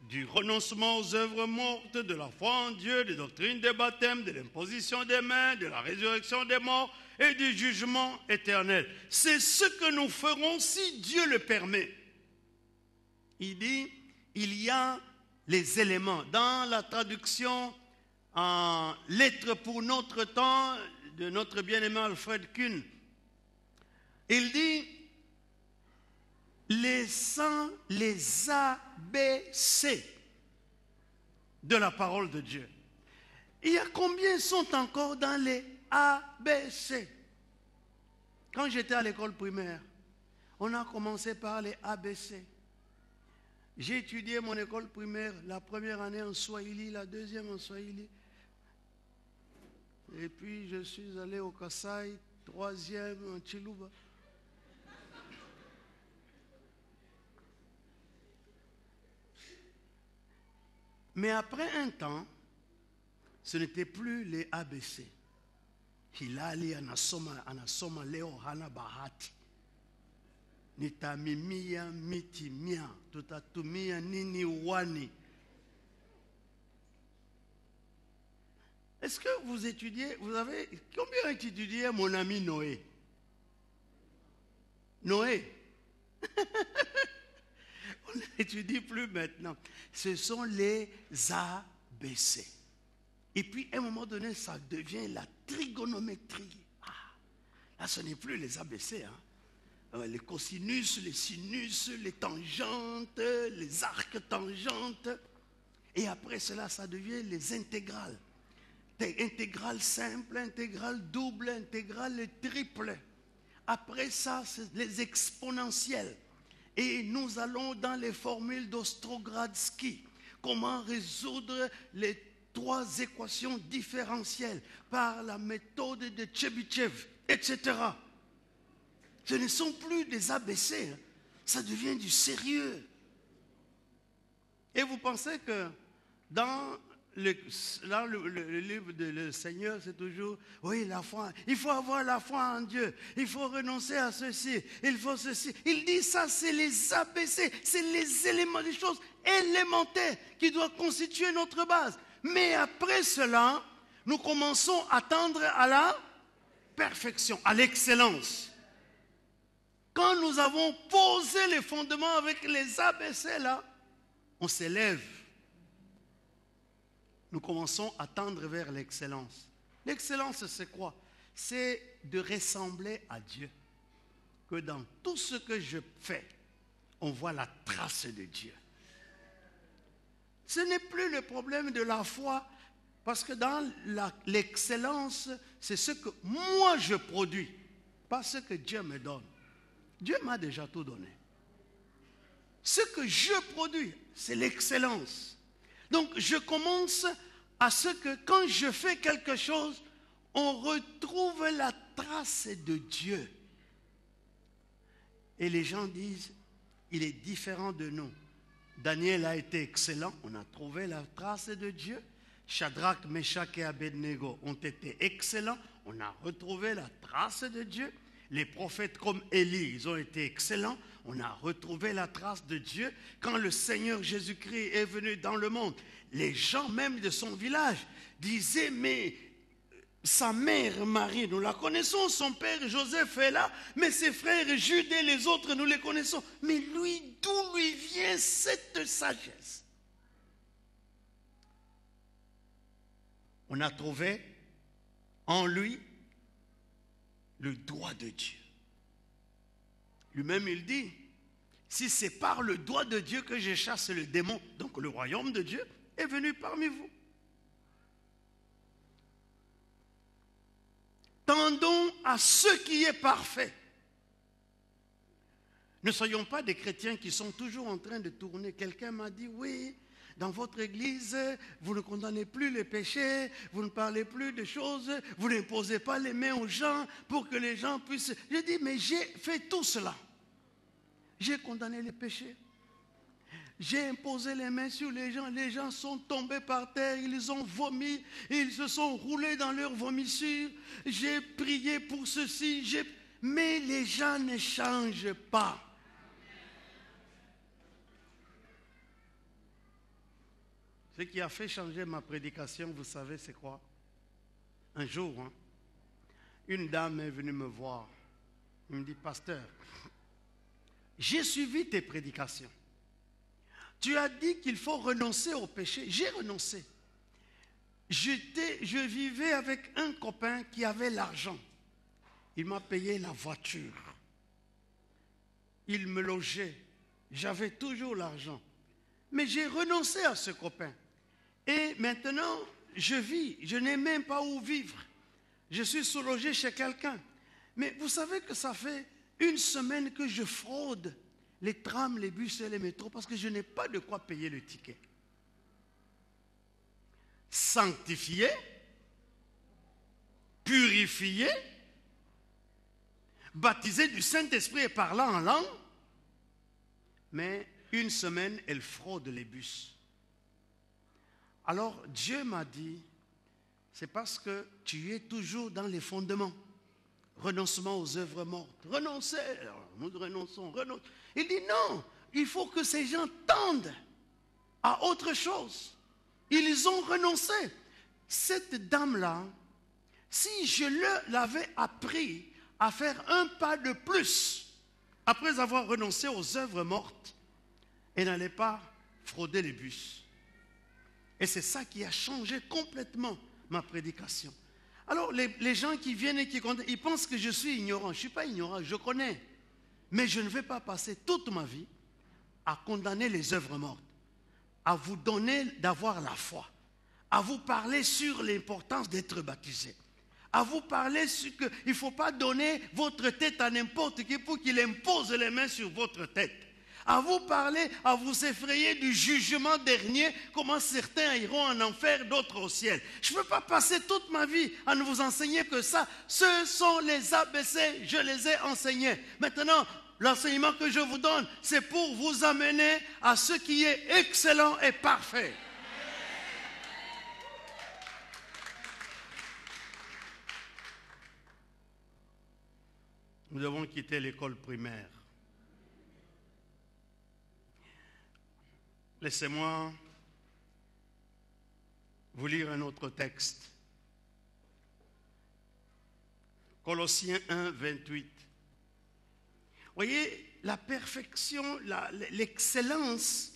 du renoncement aux œuvres mortes, de la foi en Dieu, des doctrines des baptêmes, de l'imposition des mains, de la résurrection des morts et du jugement éternel. C'est ce que nous ferons si Dieu le permet. Il dit, il y a les éléments. Dans la traduction en lettres pour notre temps de notre bien-aimé Alfred Kuhn, il dit, les ABC de la parole de Dieu. Il y a combien sont encore dans les ABC? Quand j'étais à l'école primaire, on a commencé par les ABC. J'ai étudié mon école primaire, la première année en Swahili, la deuxième en Swahili. Et puis je suis allé au Kasaï, troisième en Chiluba. Mais après un temps, ce n'était plus les ABC. Hilali anasoma leo hana bahati. Nitamimia miti mia, tutatumia nini wani. Est-ce que vous étudiez, combien étudié mon ami Noé? Noé. On n'étudie plus maintenant. Ce sont les ABC. Et puis, à un moment donné, ça devient la trigonométrie. Là, ce n'est plus les ABC. Les cosinus, les sinus, les tangentes, les arcs tangentes. Et après cela, ça devient les intégrales. Intégrales simples, intégrales doubles, intégrales triples. Après ça, c'est les exponentielles. Et nous allons dans les formules d'Ostrogradsky. Comment résoudre les 3 équations différentielles par la méthode de Chebyshev, etc. Ce ne sont plus des ABC. Ça devient du sérieux. Et vous pensez que dans le livre du Seigneur, c'est toujours, oui, la foi, il faut avoir la foi en Dieu, il faut renoncer à ceci, il faut ceci. Il dit ça, c'est les ABC, c'est les éléments, des choses élémentaires qui doivent constituer notre base. Mais après cela, nous commençons à tendre à la perfection, à l'excellence. Quand nous avons posé les fondements avec les ABC là, on s'élève. Nous commençons à tendre vers l'excellence. L'excellence, c'est quoi? C'est de ressembler à Dieu. Que dans tout ce que je fais, on voit la trace de Dieu. Ce n'est plus le problème de la foi, parce que dans l'excellence, c'est ce que moi je produis, pas ce que Dieu me donne. Dieu m'a déjà tout donné. Ce que je produis, c'est l'excellence. Donc, je commence à ce que quand je fais quelque chose, on retrouve la trace de Dieu. Et les gens disent, il est différent de nous. Daniel a été excellent, on a trouvé la trace de Dieu. Shadrach, Meshach et Abednego ont été excellents, on a retrouvé la trace de Dieu. Les prophètes comme Élie, ils ont été excellents. On a retrouvé la trace de Dieu. Quand le Seigneur Jésus-Christ est venu dans le monde, les gens même de son village disaient, mais sa mère Marie, nous la connaissons, son père Joseph est là, mais ses frères Jude et les autres, nous les connaissons. Mais lui, d'où lui vient cette sagesse? On a trouvé en lui le doigt de Dieu. Lui-même, il dit, si c'est par le doigt de Dieu que je chasse le démon, donc le royaume de Dieu est venu parmi vous. Tendons à ce qui est parfait. Ne soyons pas des chrétiens qui sont toujours en train de tourner. Quelqu'un m'a dit, oui, dans votre église, vous ne condamnez plus les péchés, vous ne parlez plus de choses, vous n'imposez pas les mains aux gens pour que les gens puissent... J'ai dit, mais j'ai fait tout cela. J'ai condamné les péchés. J'ai imposé les mains sur les gens sont tombés par terre, ils ont vomi, ils se sont roulés dans leur vomissure. J'ai prié pour ceci, mais les gens ne changent pas. Ce qui a fait changer ma prédication, vous savez, c'est quoi? Un jour, une dame est venue me voir. Elle me dit, pasteur, j'ai suivi tes prédications. Tu as dit qu'il faut renoncer au péché. J'ai renoncé. Je vivais avec un copain qui avait l'argent. Il m'a payé la voiture. Il me logeait. J'avais toujours l'argent. Mais j'ai renoncé à ce copain. Et maintenant, je vis. Je n'ai même pas où vivre. Je suis sous-logé chez quelqu'un. Mais vous savez que ça fait une semaine que je fraude les trams, les bus et les métros parce que je n'ai pas de quoi payer le ticket. Sanctifié, purifié, baptisé du Saint-Esprit et parlant en langue. Mais une semaine, elle fraude les bus. Alors Dieu m'a dit, c'est parce que tu es toujours dans les fondements. Renoncement aux œuvres mortes. Renoncez. Alors, nous renonçons. Il dit non, il faut que ces gens tendent à autre chose. Ils ont renoncé. Cette dame-là, si je l'avais appris à faire un pas de plus, après avoir renoncé aux œuvres mortes, elle n'allait pas frauder les bus. Et c'est ça qui a changé complètement ma prédication. Alors les gens qui viennent et qui condamnent, ils pensent que je suis ignorant. Je ne suis pas ignorant, je connais. Mais je ne vais pas passer toute ma vie à condamner les œuvres mortes, à vous donner d'avoir la foi, à vous parler sur l'importance d'être baptisé, à vous parler sur qu'il ne faut pas donner votre tête à n'importe qui pour qu'il impose les mains sur votre tête. À vous parler, à vous effrayer du jugement dernier, comment certains iront en enfer, d'autres au ciel. Je ne peux pas passer toute ma vie à ne vous enseigner que ça. Ce sont les ABC, je les ai enseignés. Maintenant, l'enseignement que je vous donne, c'est pour vous amener à ce qui est excellent et parfait. Nous devons quitter l'école primaire. Laissez-moi vous lire un autre texte. Colossiens 1, 28. Voyez, la perfection, l'excellence,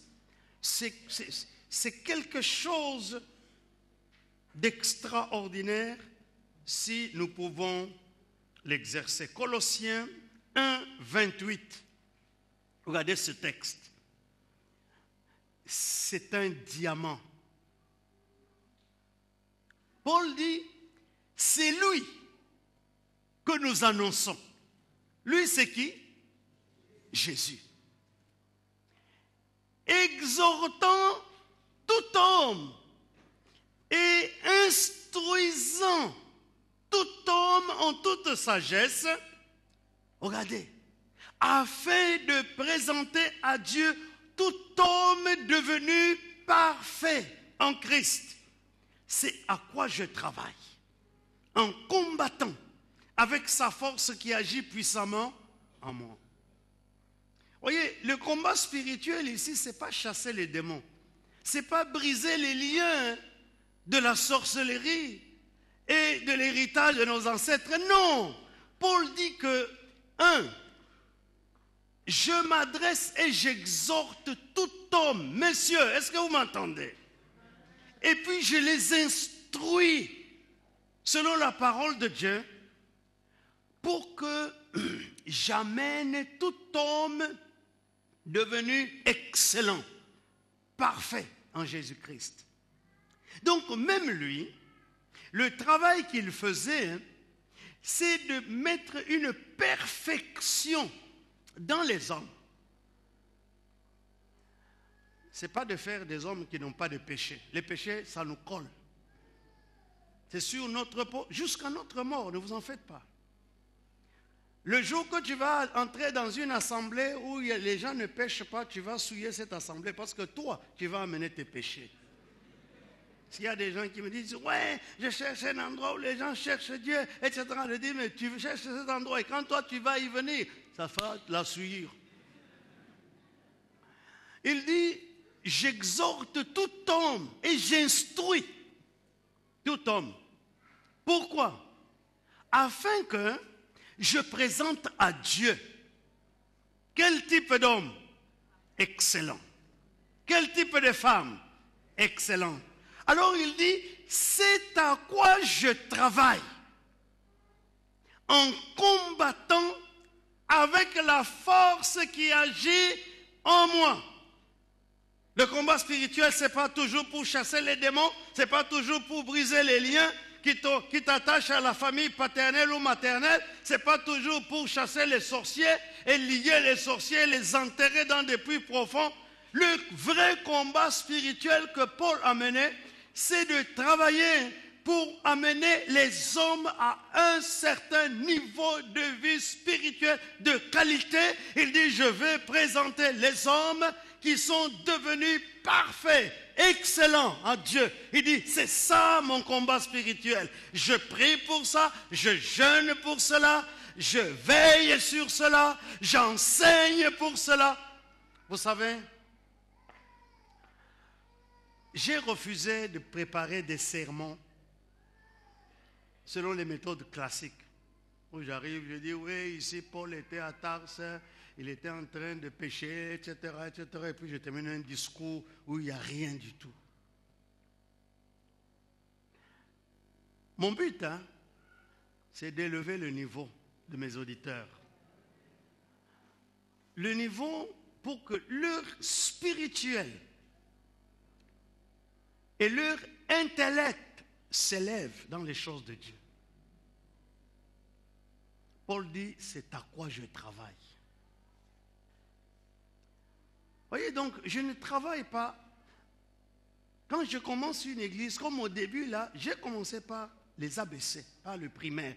c'est quelque chose d'extraordinaire si nous pouvons l'exercer. Colossiens 1, 28. Regardez ce texte. C'est un diamant. Paul dit, c'est lui que nous annonçons. Lui, c'est qui? Jésus. Exhortant tout homme et instruisant tout homme en toute sagesse, regardez, afin de présenter à Dieu tout homme devenu parfait en Christ. C'est à quoi je travaille. En combattant avec sa force qui agit puissamment en moi. Voyez, le combat spirituel ici, ce n'est pas chasser les démons. Ce n'est pas briser les liens de la sorcellerie et de l'héritage de nos ancêtres. Non! Paul dit que, je m'adresse et j'exhorte tout homme. Messieurs, est-ce que vous m'entendez? Et puis je les instruis selon la parole de Dieu pour que j'amène tout homme devenu excellent, parfait en Jésus-Christ. Donc même lui, le travail qu'il faisait, c'est de mettre une perfection dans les hommes. Ce n'est pas de faire des hommes qui n'ont pas de péché. Les péchés, ça nous colle. C'est sur notre peau, jusqu'à notre mort, ne vous en faites pas. Le jour que tu vas entrer dans une assemblée où les gens ne pêchent pas, tu vas souiller cette assemblée parce que toi, tu vas amener tes péchés. S'il y a des gens qui me disent, ouais, je cherche un endroit où les gens cherchent Dieu, etc. Je dis, mais tu cherches cet endroit et quand toi tu vas y venir, ça fera la souillure. Il dit, j'exhorte tout homme et j'instruis tout homme. Pourquoi? Afin que je présente à Dieu quel type d'homme? Excellent. Quel type de femme? Excellent. Alors il dit, c'est à quoi je travaille en combattant avec la force qui agit en moi. Le combat spirituel, ce n'est pas toujours pour chasser les démons, ce n'est pas toujours pour briser les liens qui t'attachent à la famille paternelle ou maternelle, ce n'est pas toujours pour chasser les sorciers et lier les sorciers, les enterrer dans des puits profonds. Le vrai combat spirituel que Paul a mené, c'est de travailler pour amener les hommes à un certain niveau de vie spirituelle de qualité. Il dit, je vais présenter les hommes qui sont devenus parfaits, excellents à Dieu. Il dit, c'est ça mon combat spirituel. Je prie pour ça, je jeûne pour cela, je veille sur cela, j'enseigne pour cela. Vous savez, j'ai refusé de préparer des sermons selon les méthodes classiques. Où j'arrive, je dis, oui, ici Paul était à Tarse, il était en train de pécher, etc., etc. Et puis je termine un discours où il n'y a rien du tout. Mon but, c'est d'élever le niveau de mes auditeurs. Le niveau pour que leur spirituel et leur intellect s'élèvent dans les choses de Dieu. Paul dit, c'est à quoi je travaille. Voyez donc, je ne travaille pas. Quand je commence une église, comme au début là, j'ai commencé par les ABC, par le primaire,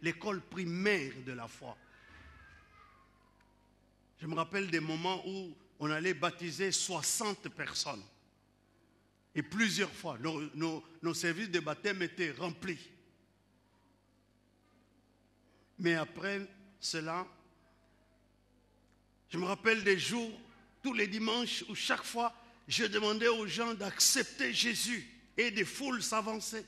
l'école primaire de la foi. Je me rappelle des moments où on allait baptiser 60 personnes. Et plusieurs fois, nos services de baptême étaient remplis. Mais après cela, je me rappelle des jours, tous les dimanches, où chaque fois, je demandais aux gens d'accepter Jésus et des foules s'avançaient.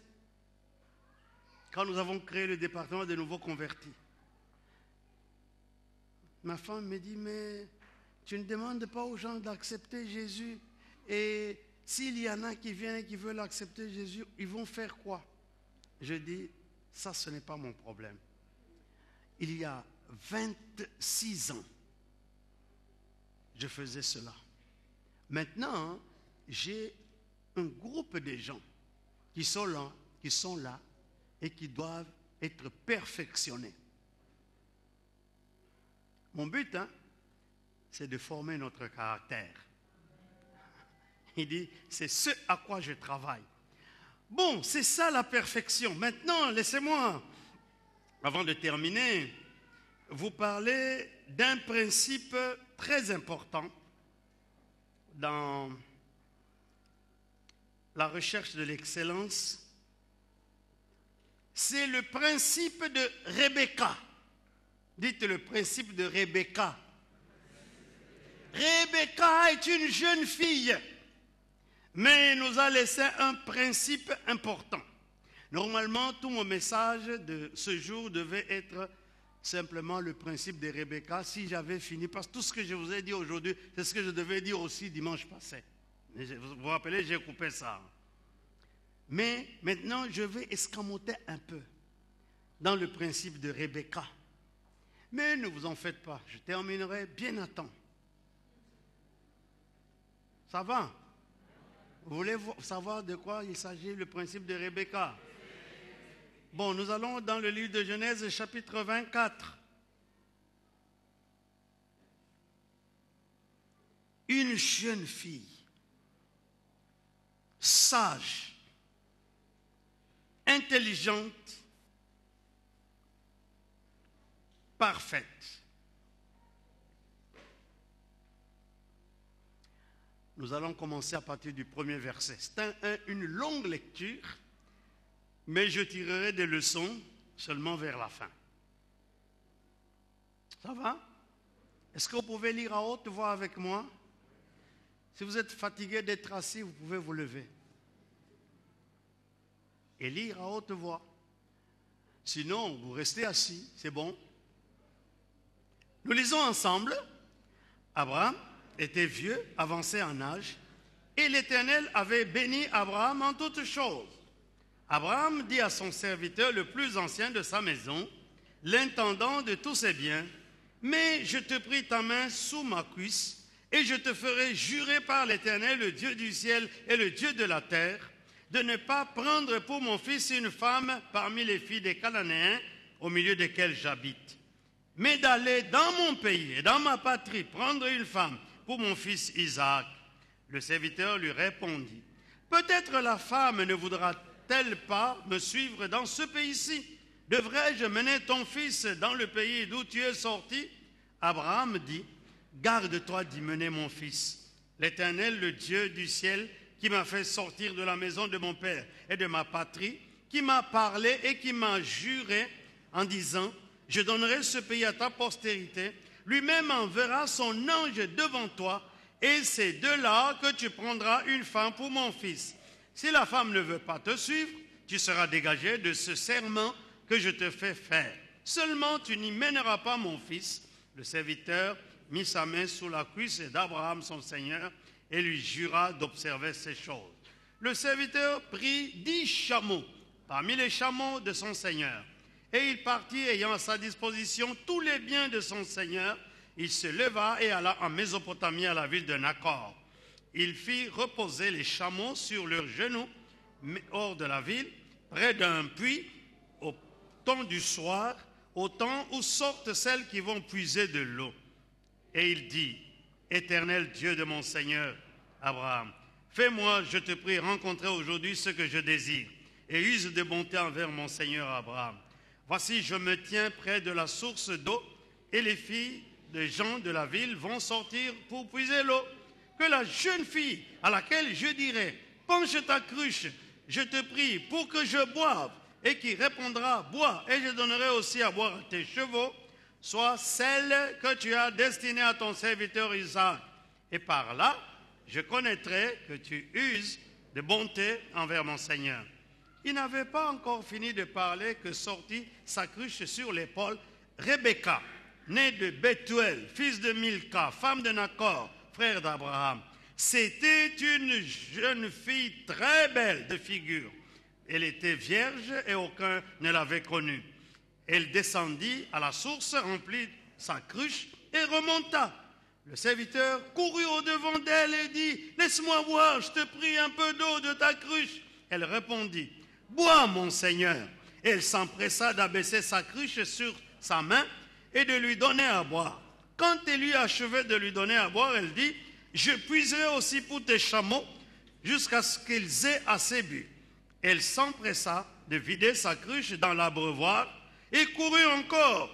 Quand nous avons créé le département des nouveaux convertis, ma femme me dit, mais tu ne demandes pas aux gens d'accepter Jésus, et s'il y en a qui viennent et qui veulent accepter Jésus, ils vont faire quoi? Je dis, ça ce n'est pas mon problème. Il y a 26 ans, je faisais cela. Maintenant, j'ai un groupe de gens qui sont là et qui doivent être perfectionnés. Mon but, c'est de former notre caractère. Il dit, c'est ce à quoi je travaille. Bon, c'est ça la perfection. Maintenant, laissez-moi, avant de terminer, vous parler d'un principe très important dans la recherche de l'excellence. C'est le principe de Rebecca. Dites le principe de Rebecca. Rebecca est une jeune fille, mais elle nous a laissé un principe important. Normalement, tout mon message de ce jour devait être simplement le principe de Rebecca si j'avais fini, parce que tout ce que je vous ai dit aujourd'hui, c'est ce que je devais dire aussi dimanche passé. Vous vous rappelez, j'ai coupé ça. Mais maintenant, je vais escamoter un peu dans le principe de Rebecca. Mais ne vous en faites pas, je terminerai bien à temps. Ça va? Vous voulez savoir de quoi il s'agit, le principe de Rebecca? Bon, nous allons dans le livre de Genèse, chapitre 24. Une jeune fille, sage, intelligente, parfaite. Nous allons commencer à partir du premier verset. C'est une longue lecture, mais je tirerai des leçons seulement vers la fin. Ça va? Est-ce que vous pouvez lire à haute voix avec moi? Si vous êtes fatigué d'être assis, vous pouvez vous lever et lire à haute voix. Sinon, vous restez assis, c'est bon. Nous lisons ensemble. Abraham était vieux, avancé en âge, et l'Éternel avait béni Abraham en toutes choses. Abraham dit à son serviteur le plus ancien de sa maison, l'intendant de tous ses biens, « Mais je te prie ta main sous ma cuisse, et je te ferai jurer par l'Éternel, le Dieu du ciel et le Dieu de la terre, de ne pas prendre pour mon fils une femme parmi les filles des Cananéens, au milieu desquels j'habite, mais d'aller dans mon pays et dans ma patrie prendre une femme pour mon fils Isaac. » Le serviteur lui répondit, « Peut-être la femme ne voudra-t-elle pas me suivre dans ce pays-ci? Devrais-je mener ton fils dans le pays d'où tu es sorti? » Abraham dit, « Garde-toi d'y mener mon fils. L'Éternel, le Dieu du ciel, qui m'a fait sortir de la maison de mon père et de ma patrie, qui m'a parlé et qui m'a juré en disant, « Je donnerai ce pays à ta postérité, lui-même enverra son ange devant toi, et c'est de là que tu prendras une femme pour mon fils. Si la femme ne veut pas te suivre, tu seras dégagé de ce serment que je te fais faire. Seulement tu n'y mèneras pas mon fils. » Le serviteur mit sa main sous la cuisse d'Abraham son seigneur et lui jura d'observer ces choses. Le serviteur prit 10 chameaux parmi les chameaux de son seigneur, et il partit ayant à sa disposition tous les biens de son seigneur. Il se leva et alla en Mésopotamie à la ville de Nacor. Il fit reposer les chameaux sur leurs genoux hors de la ville, près d'un puits, au temps du soir, au temps où sortent celles qui vont puiser de l'eau. Et il dit, « Éternel Dieu de mon Seigneur Abraham, fais-moi, je te prie, rencontrer aujourd'hui ce que je désire, et use de bonté envers mon Seigneur Abraham. Voici, je me tiens près de la source d'eau, et les filles des gens de la ville vont sortir pour puiser l'eau. Que la jeune fille à laquelle je dirai, penche ta cruche, je te prie, pour que je boive, et qui répondra, bois, et je donnerai aussi à boire à tes chevaux, soit celle que tu as destinée à ton serviteur Isaac. Et par là, je connaîtrai que tu uses de bonté envers mon Seigneur. » Il n'avait pas encore fini de parler que sortit sa cruche sur l'épaule Rebecca, née de Bethuel, fils de Milca, femme de Nacor, frère d'Abraham. C'était une jeune fille très belle de figure. Elle était vierge et aucun ne l'avait connue. Elle descendit à la source, remplit sa cruche et remonta. Le serviteur courut au-devant d'elle et dit, « Laisse-moi boire, je te prie, un peu d'eau de ta cruche. » Elle répondit, « Bois, mon Seigneur. » Elle s'empressa d'abaisser sa cruche sur sa main et de lui donner à boire. Quand elle eut achevé de lui donner à boire, elle dit, « Je puiserai aussi pour tes chameaux jusqu'à ce qu'ils aient assez bu. » Elle s'empressa de vider sa cruche dans l'abreuvoir et courut encore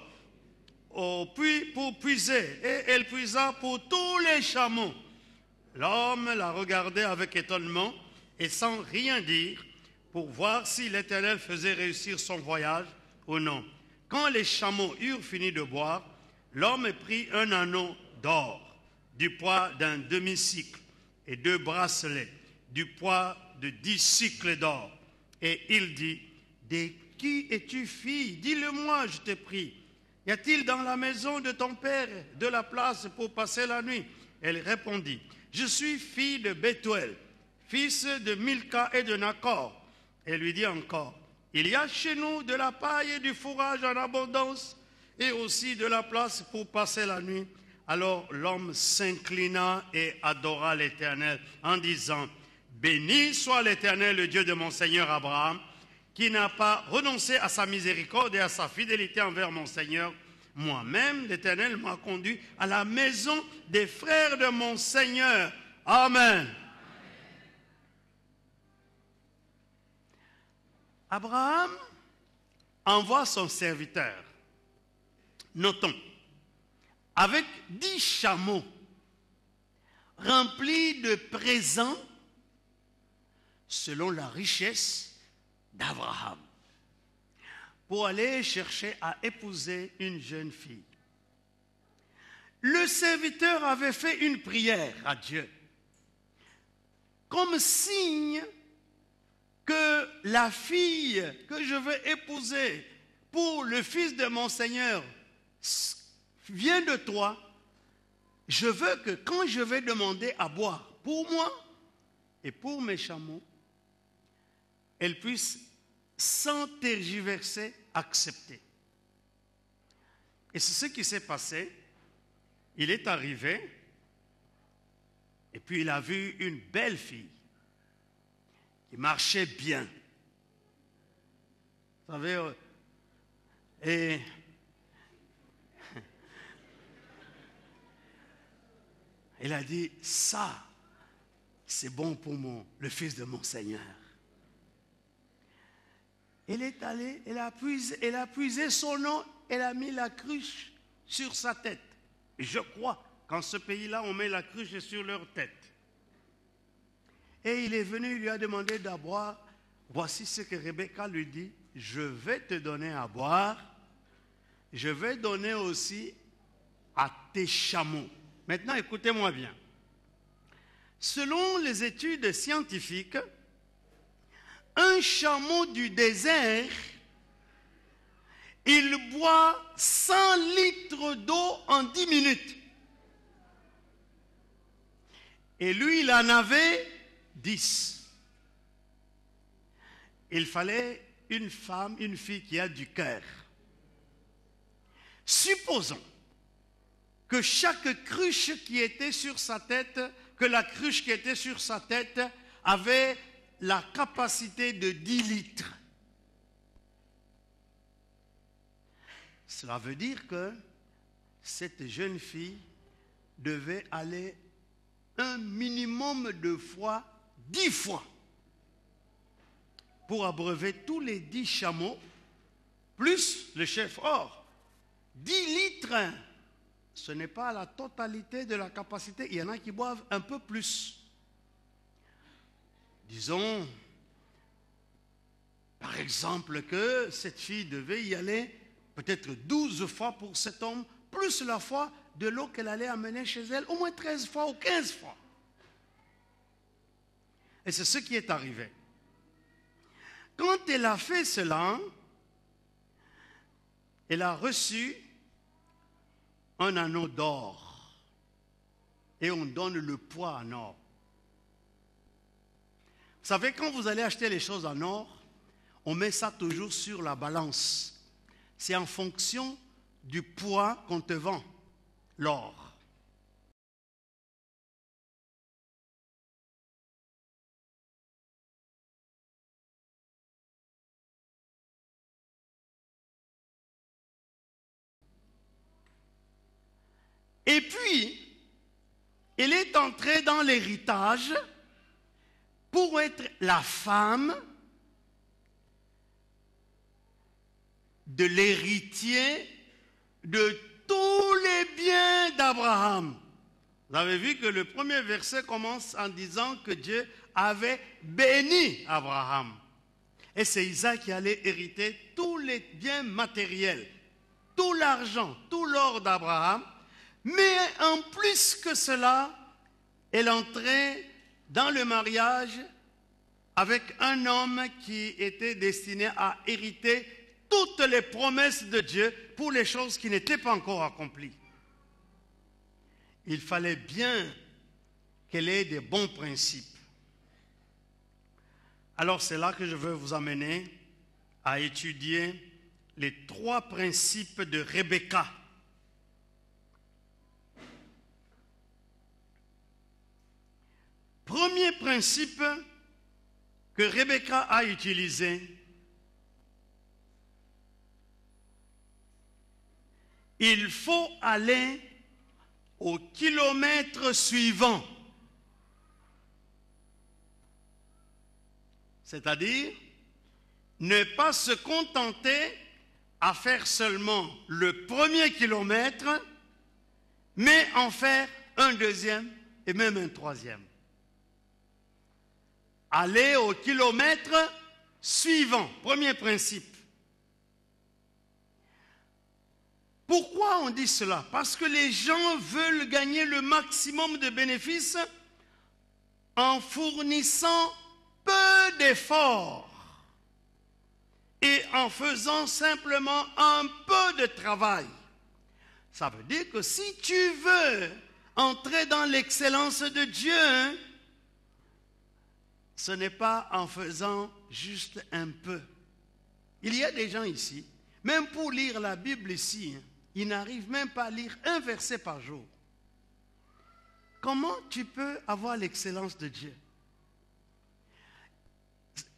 au puits pour puiser. Et elle puisa pour tous les chameaux. L'homme la regardait avec étonnement et sans rien dire pour voir si l'Éternel faisait réussir son voyage ou non. Quand les chameaux eurent fini de boire, l'homme prit un anneau d'or du poids d'un demi-cycle et 2 bracelets du poids de 10 cycles d'or. Et il dit, « De qui es-tu fille? Dis-le-moi, je te prie. Y a-t-il dans la maison de ton père de la place pour passer la nuit? » Elle répondit, « Je suis fille de Bethuel, fils de Milca et de Nacor. » Elle lui dit encore, « Il y a chez nous de la paille et du fourrage en abondance, et aussi de la place pour passer la nuit. » Alors l'homme s'inclina et adora l'Éternel en disant, « Béni soit l'Éternel, le Dieu de mon Seigneur Abraham, qui n'a pas renoncé à sa miséricorde et à sa fidélité envers mon Seigneur. Moi-même, l'Éternel m'a conduit à la maison des frères de mon Seigneur. Amen. » Abraham envoie son serviteur, notons, avec 10 chameaux remplis de présents selon la richesse d'Abraham, pour aller chercher à épouser une jeune fille. Le serviteur avait fait une prière à Dieu comme signe que la fille que je veux épouser pour le fils de mon Seigneur vient de toi, je veux que quand je vais demander à boire pour moi et pour mes chameaux, elle puisse sans tergiverser accepter. Et c'est ce qui s'est passé. Il est arrivé et puis il a vu une belle fille qui marchait bien. Vous savez, et il a dit, ça, c'est bon pour le fils de mon Seigneur. Elle est allée, elle a puisé son nom, elle a mis la cruche sur sa tête. Je crois qu'en ce pays-là, on met la cruche sur leur tête. Et il est venu, il lui a demandé de boire. Voici ce que Rebecca lui dit, je vais te donner à boire, je vais donner aussi à tes chameaux. Maintenant, écoutez-moi bien. Selon les études scientifiques, un chameau du désert, il boit 100 litres d'eau en 10 minutes. Et lui, il en avait 10. Il fallait une femme, une fille qui a du cœur. Supposons que chaque cruche qui était sur sa tête, que la cruche qui était sur sa tête avait la capacité de 10 litres. Cela veut dire que cette jeune fille devait aller un minimum de fois, 10 fois, pour abreuver tous les 10 chameaux, plus le chef. Or, 10 litres, ce n'est pas la totalité de la capacité. Il y en a qui boivent un peu plus. Disons, par exemple, que cette fille devait y aller peut-être 12 fois pour cet homme, plus la fois de l'eau qu'elle allait amener chez elle, au moins 13 fois ou 15 fois. Et c'est ce qui est arrivé. Quand elle a fait cela, elle a reçu un anneau d'or. Et on donne le poids en or. Vous savez, quand vous allez acheter les choses en or, on met ça toujours sur la balance. C'est en fonction du poids qu'on te vend, l'or. Et puis, elle est entrée dans l'héritage pour être la femme de l'héritier de tous les biens d'Abraham. Vous avez vu que le premier verset commence en disant que Dieu avait béni Abraham. Et c'est Isaac qui allait hériter tous les biens matériels, tout l'argent, tout l'or d'Abraham. Mais en plus que cela, elle entrait dans le mariage avec un homme qui était destiné à hériter toutes les promesses de Dieu pour les choses qui n'étaient pas encore accomplies. Il fallait bien qu'elle ait des bons principes. Alors c'est là que je veux vous amener à étudier les 3 principes de Rebecca. Premier principe que Rebecca a utilisé, il faut aller au kilomètre suivant. C'est-à-dire, ne pas se contenter à faire seulement le premier kilomètre, mais en faire un deuxième et même un troisième. Aller au kilomètre suivant, premier principe. Pourquoi on dit cela? Parce que les gens veulent gagner le maximum de bénéfices en fournissant peu d'efforts et en faisant simplement un peu de travail. Ça veut dire que si tu veux entrer dans l'excellence de Dieu, ce n'est pas en faisant juste un peu. Il y a des gens ici, même pour lire la Bible ici, ils n'arrivent même pas à lire un verset par jour. Comment tu peux avoir l'excellence de Dieu?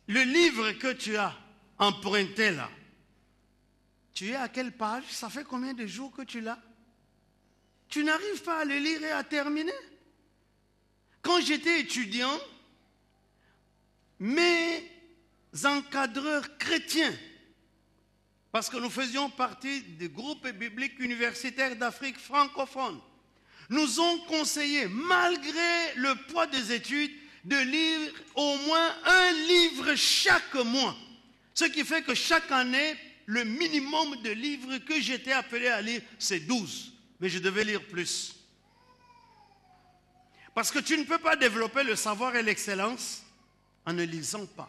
Le livre que tu as emprunté là, tu es à quelle page? Ça fait combien de jours que tu l'as? Tu n'arrives pas à le lire et à terminer. Quand j'étais étudiant, mes encadreurs chrétiens, parce que nous faisions partie du groupe biblique universitaire d'Afrique francophone, nous ont conseillé, malgré le poids des études, de lire au moins un livre chaque mois. Ce qui fait que chaque année, le minimum de livres que j'étais appelé à lire, c'est 12. Mais je devais lire plus. Parce que tu ne peux pas développer le savoir et l'excellence en ne lisant pas.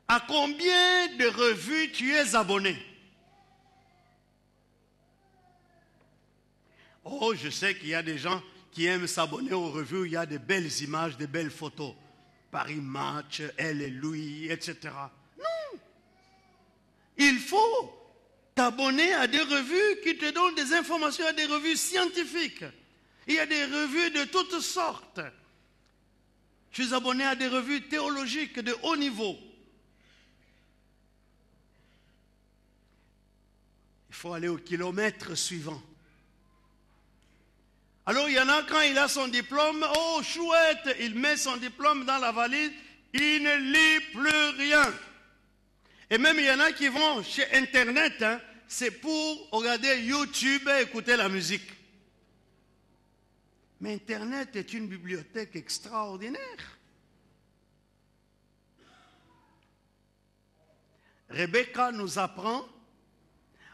À combien de revues tu es abonné? Oh, je sais qu'il y a des gens qui aiment s'abonner aux revues où il y a de belles images, de belles photos. Paris Match, Elle et Louis, etc. Non! Il faut t'abonner à des revues qui te donnent des informations, à des revues scientifiques. Il y a des revues de toutes sortes. Je suis abonné à des revues théologiques de haut niveau. Il faut aller au kilomètre suivant. Alors il y en a, quand il a son diplôme, oh chouette, il met son diplôme dans la valise, il ne lit plus rien. Et même il y en a qui vont chez Internet, c'est pour regarder YouTube et écouter la musique. Mais Internet est une bibliothèque extraordinaire. Rebecca nous apprend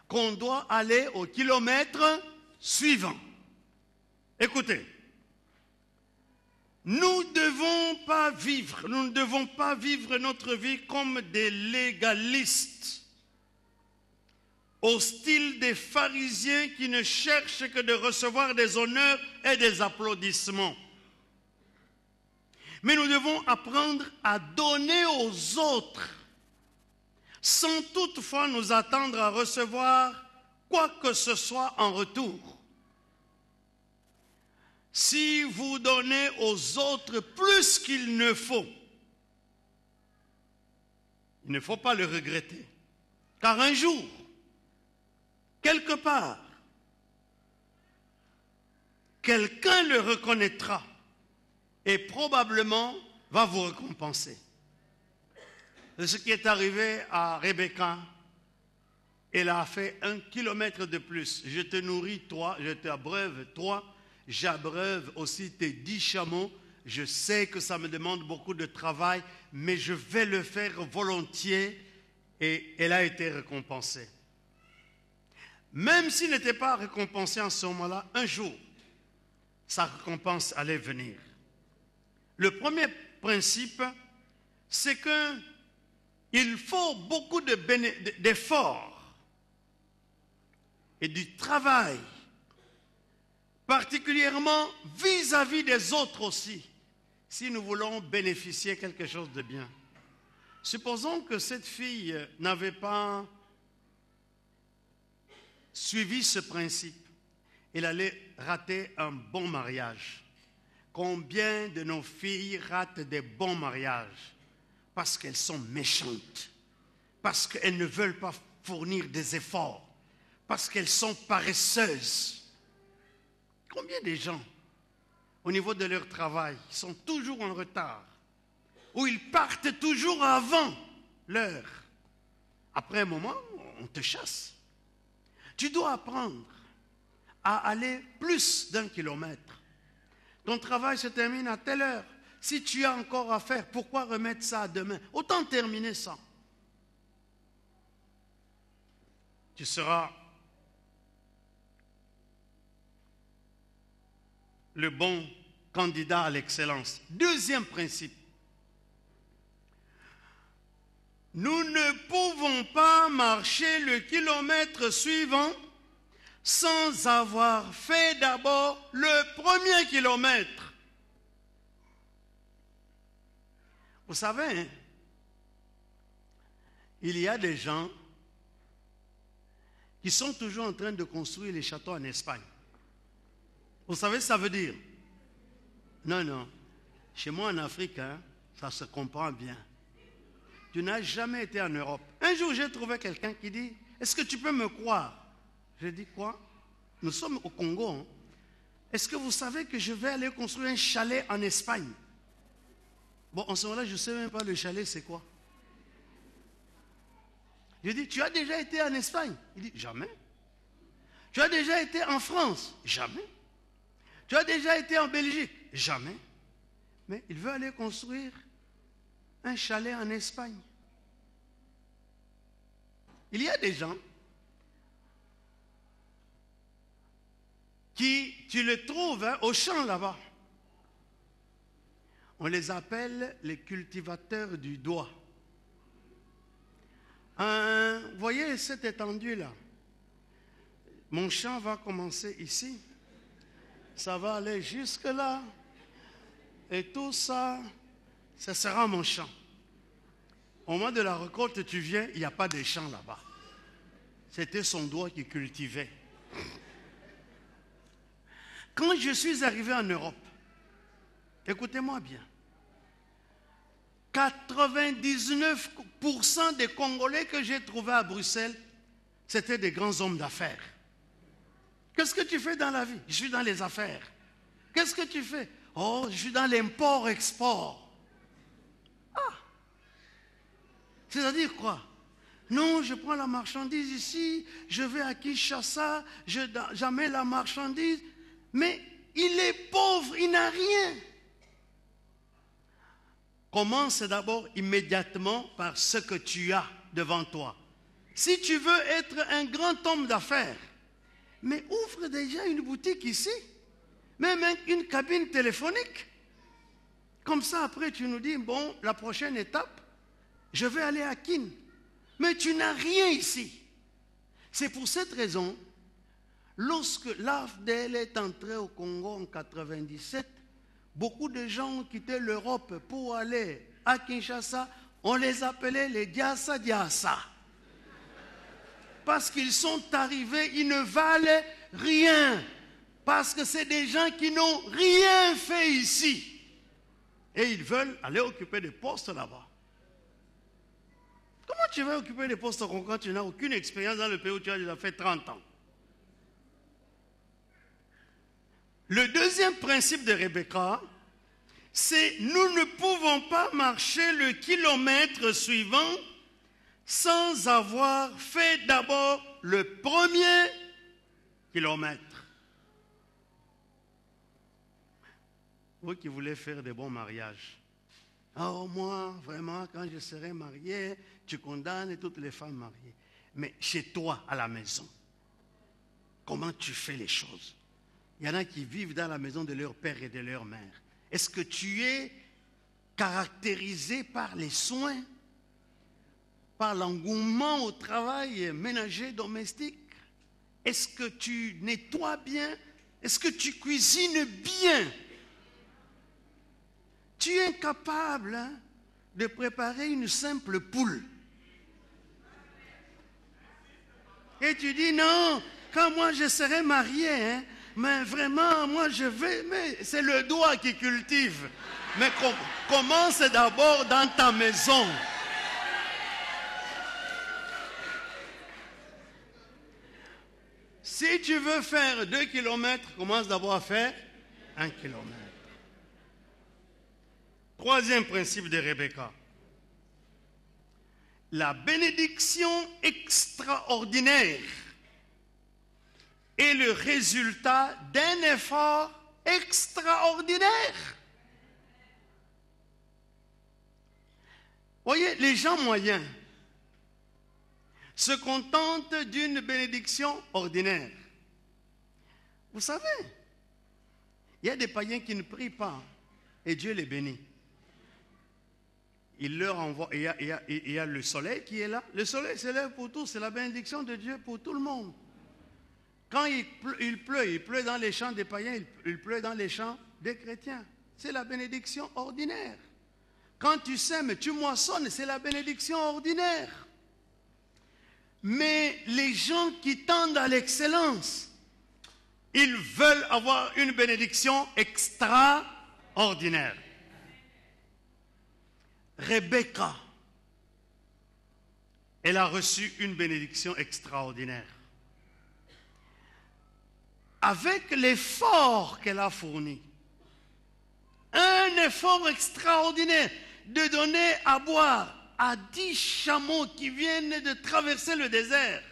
qu'on doit aller au kilomètre suivant. Écoutez, nous ne devons pas vivre notre vie comme des légalistes, au style des pharisiens qui ne cherchent que de recevoir des honneurs et des applaudissements. Mais nous devons apprendre à donner aux autres, sans toutefois nous attendre à recevoir quoi que ce soit en retour. Si vous donnez aux autres plus qu'il ne faut, il ne faut pas le regretter. Car un jour, quelque part, quelqu'un le reconnaîtra et probablement va vous récompenser. C'est ce qui est arrivé à Rebecca. Elle a fait 1 kilomètre de plus. Je te nourris, toi, je t'abreuve, toi. J'abreuve aussi tes 10 chameaux. Je sais que ça me demande beaucoup de travail, mais je vais le faire volontiers. Et elle a été récompensée. Même s'il n'était pas récompensé en ce moment-là, un jour, sa récompense allait venir. Le premier principe, c'est qu'il faut beaucoup d'efforts et du travail, particulièrement vis-à-vis des autres aussi, si nous voulons bénéficier de quelque chose de bien. Supposons que cette fille n'avait pas suivi ce principe. Elle allait rater un bon mariage. Combien de nos filles ratent des bons mariages? Parce qu'elles sont méchantes, parce qu'elles ne veulent pas fournir des efforts, parce qu'elles sont paresseuses. Combien de gens, au niveau de leur travail, sont toujours en retard, ou ils partent toujours avant l'heure? Après un moment, on te chasse. Tu dois apprendre à aller plus d'1 kilomètre. Ton travail se termine à telle heure. Si tu as encore à faire, pourquoi remettre ça à demain? Autant terminer ça. Tu seras le bon candidat à l'excellence. Deuxième principe. Nous ne pouvons pas marcher le kilomètre suivant sans avoir fait d'abord le premier kilomètre. Vous savez, hein, il y a des gens qui sont toujours en train de construire les châteaux en Espagne. Vous savez ce que ça veut dire? Non, non. Chez moi en Afrique, hein, ça se comprend bien. Tu n'as jamais été en Europe. Un jour, j'ai trouvé quelqu'un qui dit, est-ce que tu peux me croire? J'ai dit, quoi? Nous sommes au Congo. Hein. Est-ce que vous savez que je vais aller construire un chalet en Espagne? Bon, en ce moment-là, je ne sais même pas le chalet, c'est quoi? Je dis, tu as déjà été en Espagne? Il dit, jamais. Tu as déjà été en France? Jamais. Tu as déjà été en Belgique? Jamais. Mais il veut aller construire un chalet en Espagne. Il y a des gens qui, tu les trouves hein, au champ là-bas. On les appelle les cultivateurs du doigt. Vous voyez cette étendue-là? Mon champ va commencer ici. Ça va aller jusque là. Et tout ça, ça sera mon champ. Au moment de la récolte, tu viens, il n'y a pas de champ là-bas. C'était son doigt qui cultivait. Quand je suis arrivé en Europe, écoutez-moi bien, 99% des Congolais que j'ai trouvés à Bruxelles, c'était des grands hommes d'affaires. Qu'est-ce que tu fais dans la vie? Je suis dans les affaires. Qu'est-ce que tu fais? Oh, je suis dans l'import-export. Ah! C'est-à-dire quoi? Non, je prends la marchandise ici, je vais à Kinshasa, j'amène la marchandise, mais il est pauvre, il n'a rien. Commence d'abord immédiatement par ce que tu as devant toi. Si tu veux être un grand homme d'affaires, mais ouvre déjà une boutique ici, même une cabine téléphonique. Comme ça, après, tu nous dis, bon, la prochaine étape, je vais aller à Kin. Mais tu n'as rien ici. C'est pour cette raison, lorsque l'AFDL est entré au Congo en 1997, beaucoup de gens ont quitté l'Europe pour aller à Kinshasa. On les appelait les Diassa Diassa. Parce qu'ils sont arrivés, ils ne valaient rien. Parce que c'est des gens qui n'ont rien fait ici. Et ils veulent aller occuper des postes là-bas. Comment tu vas occuper des postes quand tu n'as aucune expérience dans le pays où tu as déjà fait 30 ans? Le deuxième principe de Rebecca, c'est nous ne pouvons pas marcher le kilomètre suivant sans avoir fait d'abord le premier kilomètre. Vous qui voulez faire des bons mariages. Oh, moi, vraiment, quand je serai marié, tu condamnes toutes les femmes mariées. Mais chez toi, à la maison, comment tu fais les choses? Il y en a qui vivent dans la maison de leur père et de leur mère. Est-ce que tu es caractérisé par les soins, par l'engouement au travail ménager domestique? Est-ce que tu nettoies bien? Est-ce que tu cuisines bien? Tu es incapable hein, de préparer une simple poule. Et tu dis non, quand moi je serai marié, hein, mais vraiment, moi je vais, mais c'est le doigt qui cultive. Mais commence d'abord dans ta maison. Si tu veux faire 2 kilomètres, commence d'abord à faire 1 kilomètre. Troisième principe de Rebecca. La bénédiction extraordinaire est le résultat d'un effort extraordinaire. Voyez, les gens moyens se contentent d'une bénédiction ordinaire. Vous savez, Il y a des païens qui ne prient pas et Dieu les bénit. Il leur envoie, il y a le soleil qui est là. Le soleil se lève pour tous, c'est la bénédiction de Dieu pour tout le monde. Quand il pleut dans les champs des païens, il pleut dans les champs des chrétiens. C'est la bénédiction ordinaire. Quand tu sèmes, tu moissonnes, c'est la bénédiction ordinaire. Mais les gens qui tendent à l'excellence, ils veulent avoir une bénédiction extraordinaire. Rebecca, elle a reçu une bénédiction extraordinaire. Avec l'effort qu'elle a fourni, un effort extraordinaire de donner à boire à 10 chameaux qui viennent de traverser le désert,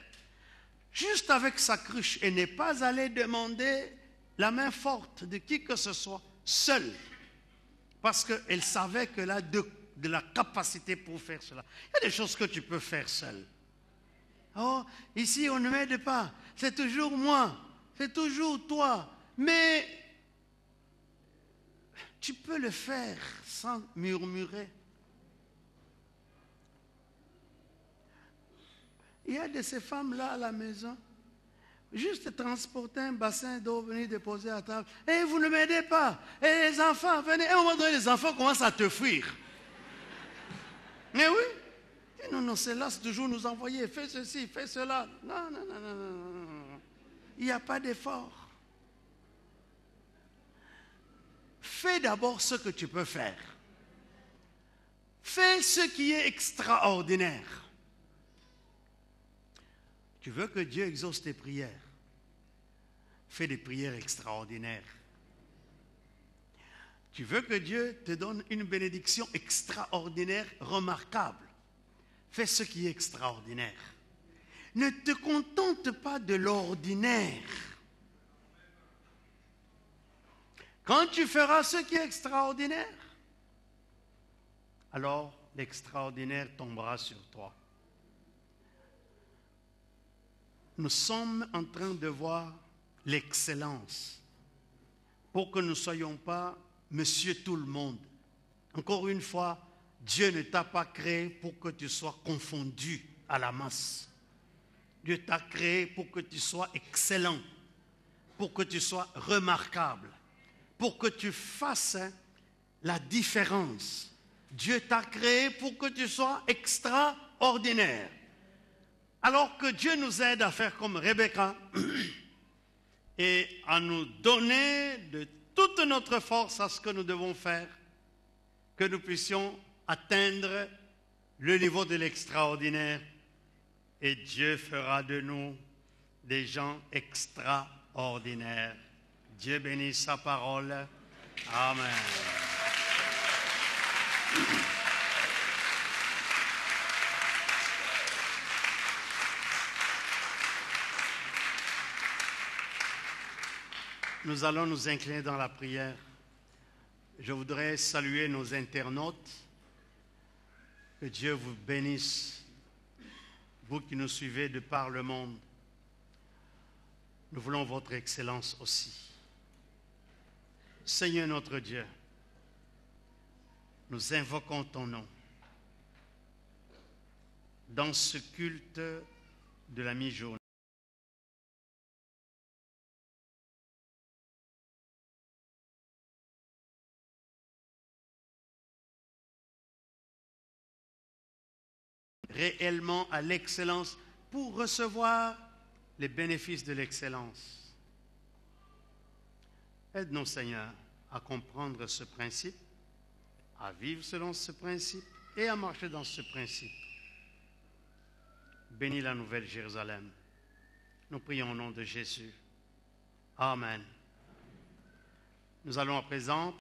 juste avec sa cruche, et n'est pas allée demander la main forte de qui que ce soit, seule, parce qu'elle savait qu'elle a de la capacité pour faire cela. Il y a des choses que tu peux faire seul. Oh, ici on ne m'aide pas, c'est toujours moi, c'est toujours toi, mais tu peux le faire sans murmurer. Il y a de ces femmes-là à la maison, juste transporter un bassin d'eau, venir déposer à table. Et vous ne m'aidez pas. Et les enfants, venez. Et à un moment donné, les enfants commencent à te fuir. Mais oui. Et non, c'est là, c'est toujours nous envoyer. Fais ceci, fais cela. Non, non, non, non, non, non. Il n'y a pas d'effort. Fais d'abord ce que tu peux faire. Fais ce qui est extraordinaire. Tu veux que Dieu exauce tes prières? Fais des prières extraordinaires. Tu veux que Dieu te donne une bénédiction extraordinaire, remarquable? Fais ce qui est extraordinaire. Ne te contente pas de l'ordinaire. Quand tu feras ce qui est extraordinaire, alors l'extraordinaire tombera sur toi. Nous sommes en train de voir l'excellence pour que nous ne soyons pas monsieur tout le monde. Encore une fois, Dieu ne t'a pas créé pour que tu sois confondu à la masse. Dieu t'a créé pour que tu sois excellent, pour que tu sois remarquable, pour que tu fasses la différence. Dieu t'a créé pour que tu sois extraordinaire. Alors que Dieu nous aide à faire comme Rebecca et à nous donner de toute notre force à ce que nous devons faire, que nous puissions atteindre le niveau de l'extraordinaire et Dieu fera de nous des gens extraordinaires. Dieu bénisse sa parole. Amen. Nous allons nous incliner dans la prière. Je voudrais saluer nos internautes. Que Dieu vous bénisse, vous qui nous suivez de par le monde. Nous voulons votre excellence aussi. Seigneur notre Dieu, nous invoquons ton nom dans ce culte de la mi-journée. Réellement à l'excellence pour recevoir les bénéfices de l'excellence. Aide-nous, Seigneur, à comprendre ce principe, à vivre selon ce principe et à marcher dans ce principe. Bénis la nouvelle Jérusalem. Nous prions au nom de Jésus. Amen. Nous allons à présent